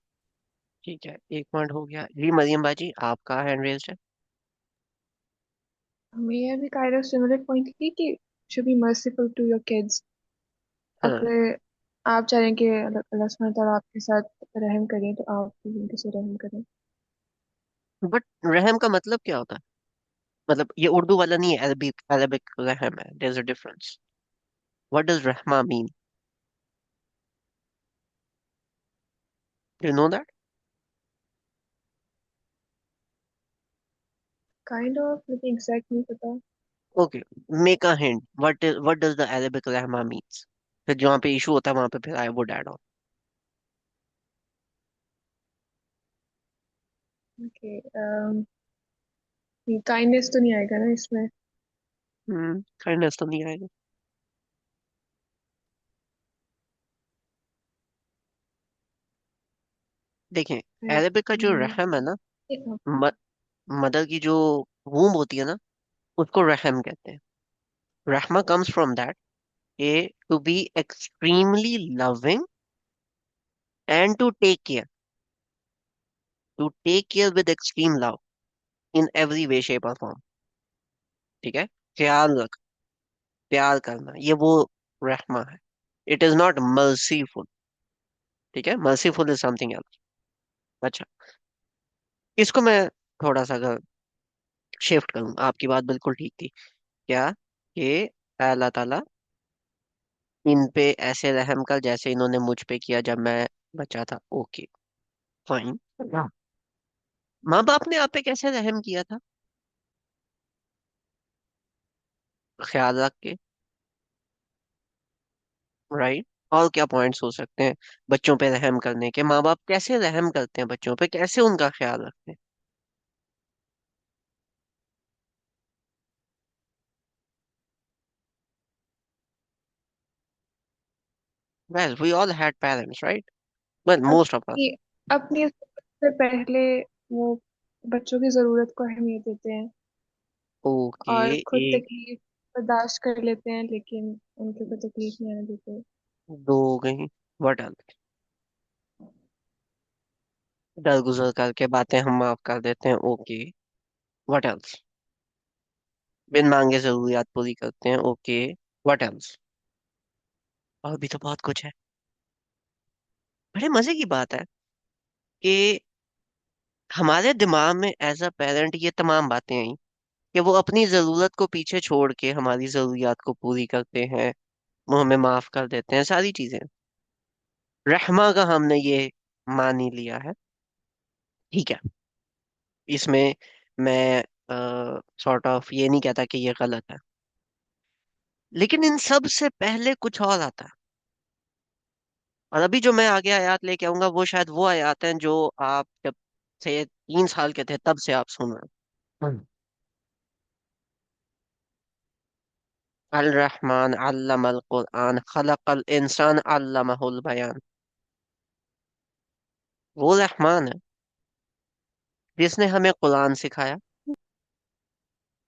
ठीक है, एक पॉइंट हो गया जी। मरियम बाजी, आपका हैंड रेज्ड है। मेरा भी काइंड ऑफ सिमिलर पॉइंट ही कि should be merciful to your kids. हाँ, अगर आप चाहें कि अल्लाह अल्लाह सुब्हानहू व तआला आपके साथ रहम करें तो आप भी उनके साथ रहम करें। बट रहम का मतलब क्या होता है? मतलब ये उर्दू वाला नहीं है, अरबिक अरबिक रहम है। There is a difference. What does रहमा mean? You know that? Kind of मुझे एग्जैक्ट नहीं पता। Okay, make a hint. What does the Arabic रहमा मीन्स? फिर जहाँ पे इशू होता है वहां पे फिर I would add okay, kindness तो नहीं आएगा ना इसमें? ऑन। काइंडनेस तो नहीं आएगा। देखें, अरबिक का जो रहम है ना, मदर की जो वूम होती है ना, उसको रहम कहते हैं। रहमा comes from that, a to be extremely loving and to take care with extreme love in every way shape और फॉर्म। ठीक है, ख्याल रख, प्यार करना, ये वो रहमा है। It is not merciful. ठीक है, मर्सीफुल इज समथिंग एल्स। अच्छा, इसको मैं थोड़ा सा अगर शिफ्ट करूँ, आपकी बात बिल्कुल ठीक थी क्या, कि अल्लाह ताला इन पे ऐसे रहम कर जैसे इन्होंने मुझ पे किया जब मैं बच्चा था। Okay, fine. माँ बाप ने आप पे कैसे रहम किया था? ख्याल रख के। राइट। और क्या पॉइंट्स हो सकते हैं बच्चों पे रहम करने के? माँ बाप कैसे रहम करते हैं बच्चों पे, कैसे उनका ख्याल रखते हैं? Well we all had parents, right? Well most of us. अपनी अपनी से पहले वो बच्चों की जरूरत को अहमियत देते हैं ओके। और खुद एक, तकलीफ बर्दाश्त कर लेते हैं, लेकिन उनके को तकलीफ नहीं आने देते। दो हो गई। What else? दर गुजर करके बातें हम माफ कर देते हैं। ओके। What else? बिन मांगे जरूरियात पूरी करते हैं। ओके। What else? और भी तो बहुत कुछ है। बड़े मजे की बात है कि हमारे दिमाग में एज अ पेरेंट ये तमाम बातें आई कि वो अपनी जरूरत को पीछे छोड़ के हमारी जरूरियात को पूरी करते हैं, वो हमें माफ कर देते हैं, सारी चीजें। रहमा का हमने ये मान ही लिया है। ठीक है। इसमें मैं सॉर्ट ऑफ ये नहीं कहता कि ये गलत है, लेकिन इन सब से पहले कुछ और आता है। और अभी जो मैं आगे आयत लेके आऊंगा वो शायद वो आयत हैं जो आप जब से 3 साल के थे तब से आप सुन रहे हैं। अल रहमान अल्लमल कुरआन खलकल इंसान अल्लमहुल बयान। वो रहमान है जिसने हमें कुरान सिखाया,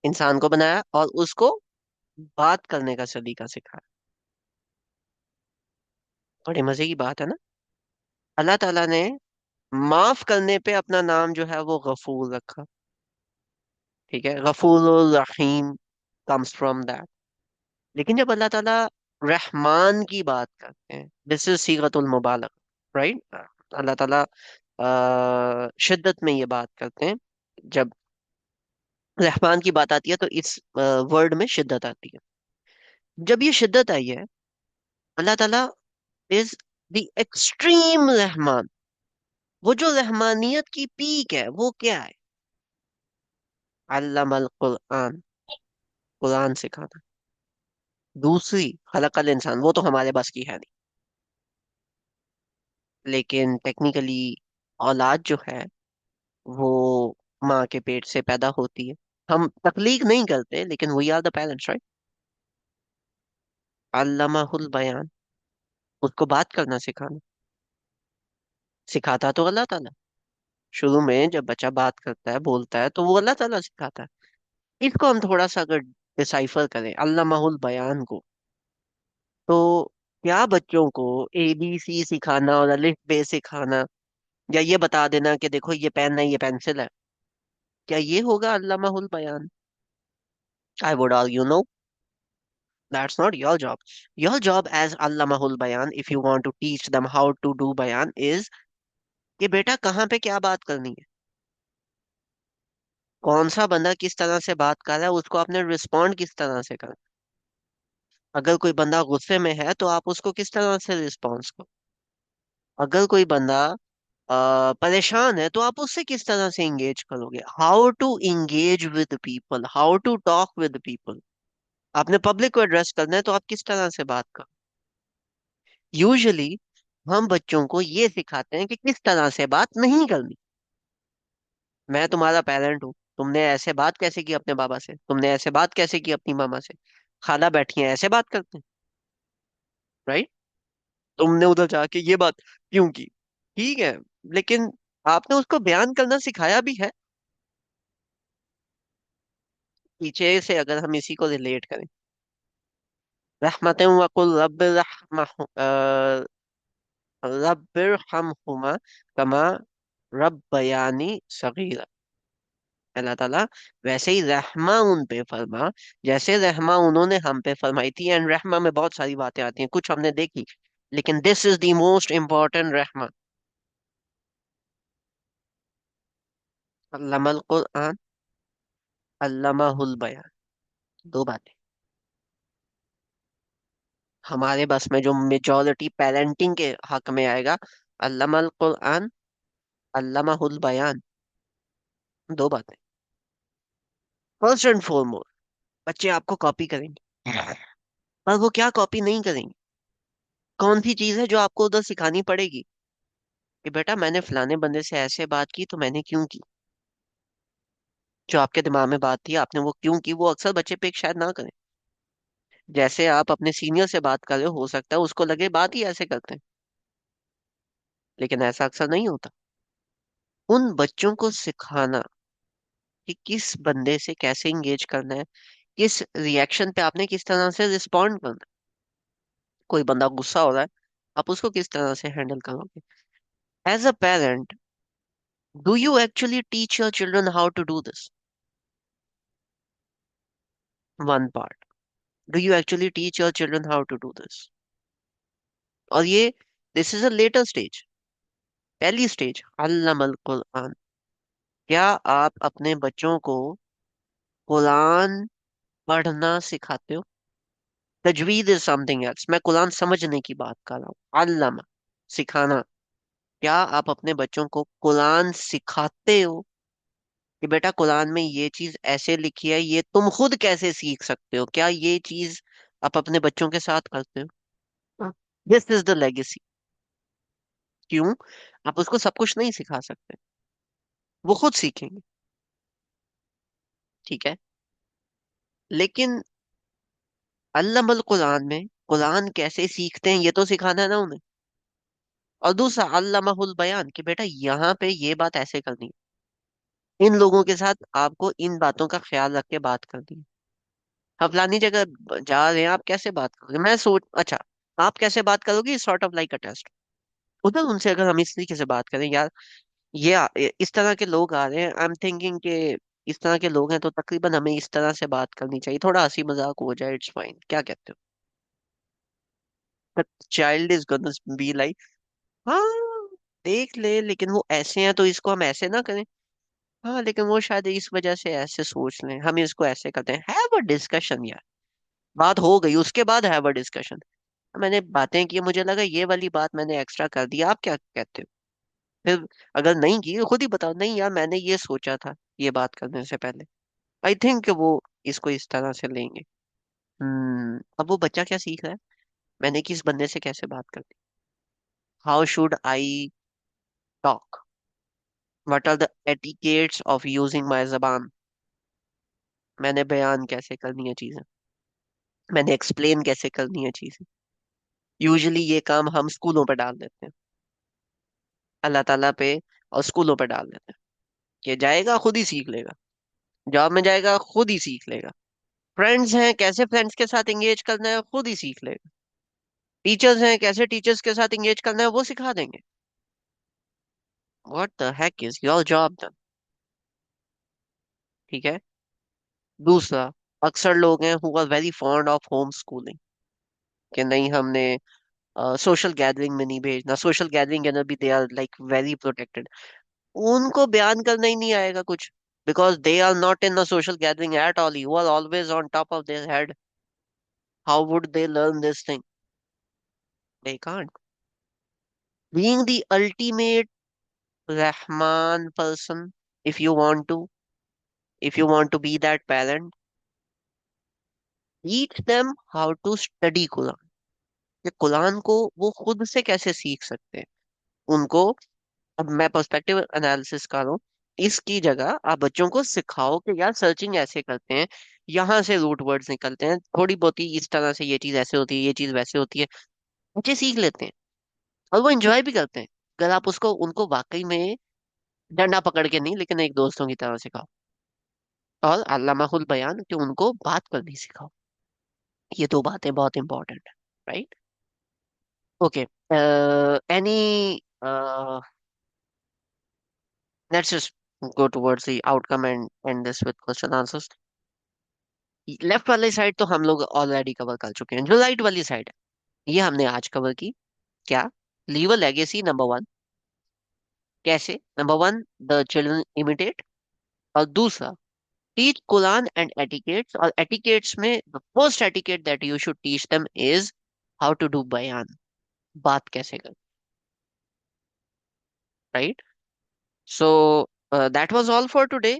इंसान को बनाया और उसको बात करने का सलीका सिखाया। बड़े मजे की बात है ना। अल्लाह ताला ने माफ करने पे अपना नाम जो है वो गफूर रखा। ठीक है, गफूर रहीम कम्स फ्रॉम दैट। लेकिन जब अल्लाह ताला रहमान की बात करते हैं, दिस इज सीगतुल मुबालग, राइट। अल्लाह ताला शिद्दत में ये बात करते हैं। जब रहमान की बात आती है तो इस वर्ड में शिद्दत आती है। जब ये शिद्दत आई है, अल्लाह ताला इज द एक्सट्रीम रहमान। वो जो रहमानियत की पीक है वो क्या है? अल्लमल कुरआन, कुरान सिखाना। दूसरी खलकल इंसान, वो तो हमारे बस की है नहीं। लेकिन टेक्निकली औलाद जो है वो माँ के पेट से पैदा होती है। हम तकलीक नहीं करते लेकिन we are the parents, right. अल्लमाहुल बयान, उसको बात करना सिखाना। सिखाता तो अल्लाह ताला। शुरू में जब बच्चा बात करता है, बोलता है, तो वो अल्लाह ताला सिखाता है। इसको हम थोड़ा सा अगर डिसाइफर करें अल्लामाहुल बयान को, तो क्या बच्चों को ABC सिखाना और अलिफ बे सिखाना, या ये बता देना कि देखो ये पेन है ये पेंसिल है, क्या ये होगा अल्लामाहुल बयान? I would argue no, that's not your job. Your job as Allamahul Bayan, if you want to teach them how to do bayan, is कि बेटा कहाँ पे क्या बात करनी है, कौन सा बंदा किस तरह से बात कर रहा है, उसको आपने रिस्पॉन्ड किस तरह से करना। अगर कोई बंदा गुस्से में है तो आप उसको किस तरह से रिस्पॉन्स करो। अगर कोई बंदा परेशान है तो आप उससे किस तरह से इंगेज करोगे। How to engage with people, how to talk with people. आपने पब्लिक को एड्रेस करना है तो आप किस तरह से बात करो। यूजुअली हम बच्चों को ये सिखाते हैं कि किस तरह से बात नहीं करनी। मैं तुम्हारा पेरेंट हूँ, तुमने ऐसे बात कैसे की अपने बाबा से, तुमने ऐसे बात कैसे की अपनी मामा से, खाला बैठी है ऐसे बात करते हैं, राइट। तुमने उधर जाके ये बात क्यों की, ठीक है, लेकिन आपने उसको बयान करना सिखाया भी है। पीछे से अगर हम इसी को रिलेट करें, रहमतें वकुल रब्बिरहमहुमा कमा रब्बयानी सगीरा। अल्लाह ताला वैसे ही रहमा उन पे फरमा जैसे रहमा उन्होंने हम पे फरमाई थी। एंड रहमा में बहुत सारी बातें आती हैं, कुछ हमने देखी, लेकिन this is the most important रहमा। अल्लामल कुरआन अल्लामाहुल बयान। दो बातें हमारे बस में जो मेजॉरिटी पेरेंटिंग के हक में आएगा। अल्लामल कुरआन अल्लामाहुल बयान। दो बातें। फर्स्ट एंड फॉरमोस्ट, बच्चे आपको कॉपी करेंगे, पर वो क्या कॉपी नहीं करेंगे, कौन सी चीज है जो आपको उधर सिखानी पड़ेगी कि बेटा मैंने फलाने बंदे से ऐसे बात की तो मैंने क्यों की। जो आपके दिमाग में बात थी आपने वो क्यों की, वो अक्सर बच्चे पे शायद ना करें। जैसे आप अपने सीनियर से बात कर रहे हो सकता है उसको लगे बात ही ऐसे करते हैं, लेकिन ऐसा अक्सर नहीं होता। उन बच्चों को सिखाना कि किस बंदे से कैसे इंगेज करना है, किस रिएक्शन पे आपने किस तरह से रिस्पॉन्ड करना है। कोई बंदा गुस्सा हो रहा है, आप उसको किस तरह से हैंडल करोगे। As a parent, do you actually teach your children how to do this? One part, do you actually teach your children how to do this? और ये this is a later stage. पहली stage अल्लमल कुरआन, क्या आप अपने बच्चों को कुरान पढ़ना सिखाते हो? तजवीद इज समथिंग एल्स, मैं कुरान समझने की बात कर रहा हूँ। अल्लमा, सिखाना। क्या आप अपने बच्चों को कुरान सिखाते हो? कि बेटा कुरान में ये चीज ऐसे लिखी है, ये तुम खुद कैसे सीख सकते हो, क्या ये चीज आप अपने बच्चों के साथ करते हो? This is the legacy. क्यों? आप उसको सब कुछ नहीं सिखा सकते, वो खुद सीखेंगे। ठीक है, लेकिन अल्लामल कुरान में कुरान कैसे सीखते हैं ये तो सिखाना है ना उन्हें। और दूसरा अल्लामाहुल बयान, कि बेटा यहाँ पे ये बात ऐसे करनी है, इन लोगों के साथ आपको इन बातों का ख्याल रख के बात करनी है। हम फलानी जगह जा रहे हैं, आप कैसे बात करोगे, मैं सोच अच्छा, आप कैसे बात करोगे, sort of like a test. उधर उनसे अगर हम इस तरीके से बात करें, यार इस तरह के लोग आ रहे हैं, आई एम थिंकिंग के इस तरह के लोग हैं, तो तकरीबन हमें इस तरह से बात करनी चाहिए, थोड़ा हंसी मजाक हो जाए, इट्स फाइन, क्या कहते हो? Child is gonna be like, हाँ देख ले, लेकिन वो ऐसे हैं तो इसको हम ऐसे ना करें। हाँ लेकिन वो शायद इस वजह से ऐसे सोच लें, हम इसको ऐसे करते हैं, हैव अ डिस्कशन यार। बात हो गई, उसके बाद हैव अ डिस्कशन। मैंने बातें की, मुझे लगा ये वाली बात मैंने एक्स्ट्रा कर दिया, आप क्या कहते हो? फिर अगर नहीं की खुद ही बताओ, नहीं यार मैंने ये सोचा था ये बात करने से पहले। आई थिंक वो इसको इस तरह से लेंगे। अब वो बच्चा क्या सीख रहा है, मैंने किस बंदे से कैसे बात कर दी, how should I talk, what are the etiquettes of using my जबान, मैंने बयान कैसे करनी है चीजें, मैंने एक्सप्लेन कैसे करनी है चीजें। यूजुअली ये काम हम स्कूलों पर डाल देते हैं, अल्लाह ताला पे और स्कूलों पर डाल देते हैं, कि जाएगा खुद ही सीख लेगा, जॉब में जाएगा खुद ही सीख लेगा, फ्रेंड्स हैं कैसे फ्रेंड्स के साथ एंगेज करना है खुद ही सीख लेगा, टीचर्स हैं कैसे टीचर्स के साथ एंगेज करना है वो सिखा देंगे। What the heck is your job then? ठीक है। दूसरा, अक्सर लोग हैं who are very fond of home schooling, कि नहीं हमने सोशल गैदरिंग में नहीं भेजना, सोशल गैदरिंग के अंदर भी they are like very protected, उनको बयान करना ही नहीं आएगा कुछ, because they are not in the social gathering at all, you are always on top of their head, how would they learn this thing? They can't. Being the ultimate रहमान person, if you want to, if you want to be that parent, teach them how to study Quran. ये कुरान को वो खुद से कैसे सीख सकते हैं उनको। अब मैं पर्सपेक्टिव एनालिसिस कर रहा हूँ, इसकी जगह आप बच्चों को सिखाओ कि यार सर्चिंग ऐसे करते हैं, यहाँ से रूट वर्ड्स निकलते हैं, थोड़ी बहुत ही इस तरह से ये चीज ऐसे होती है, ये चीज वैसे होती है, बच्चे सीख लेते हैं और वो एंजॉय भी करते हैं। अगर आप उसको उनको वाकई में डंडा पकड़ के नहीं, लेकिन एक दोस्तों की तरह सिखाओ, और अल्लामाहुल बयान कि उनको बात करनी सिखाओ, ये दो बातें बहुत इंपॉर्टेंट है, right? Okay, any let's just go towards the outcome and and this with question answers. Left वाली साइड तो हम लोग ऑलरेडी कवर कर चुके हैं, जो राइट वाली साइड है ये हमने आज कवर की। क्या? Leave a legacy, number one. कैसे? Number one, the children imitate. और दूसरा, टीच कुरान एंड एटिकेट्स, और एटिकेट्स में the first etiquette that you should teach them is how to do बयान, बात कैसे कर, right? So that was all for today.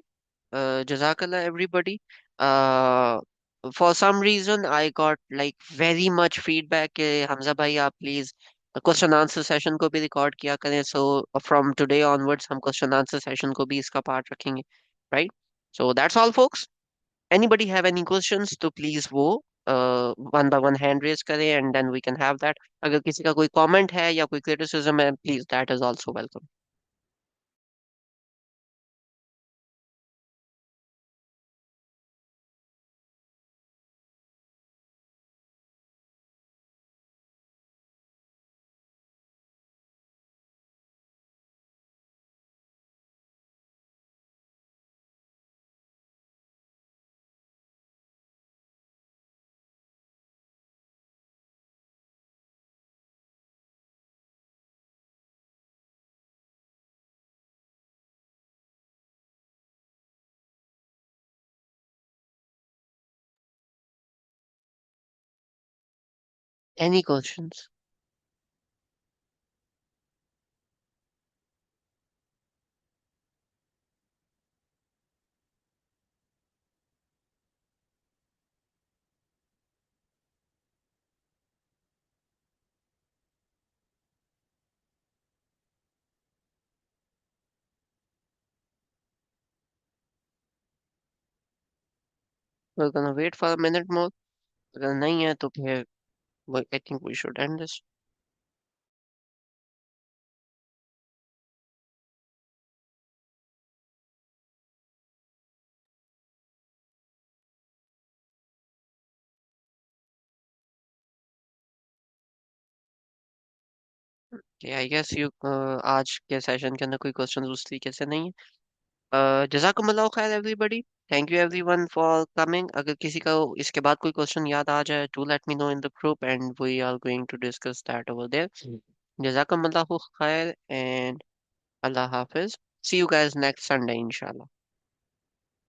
Jazakallah, everybody. Uh, for some reason, I got like very much feedback. Hamza bhai, आप please question answer session को भी record किया करें. So from today onwards, हम क्वेश्चन आंसर सेशन को भी इसका part रखेंगे, right? So that's all, folks. Anybody have any questions? तो please वो one by one hand raise करें, and then we can have that. अगर किसी का कोई कमेंट है या कोई क्रिटिसिज्म है, please that is also welcome. Any questions? we're gonna wait for a minute more. अगर नहीं है तो फिर I think we should end this. Okay, I guess you आज के सेशन के अंदर कोई क्वेश्चन उस तरीके से नहीं है। जज़ाकुमुल्लाह खैर everybody. Thank you everyone for coming. अगर किसी का इसके बाद कोई क्वेश्चन याद आ जाए, do let me know in the group and we are going to discuss that over there. जज़ाकुमुल्लाह खैर एंड अल्लाह हाफिज। See you guys next Sunday इंशाल्लाह।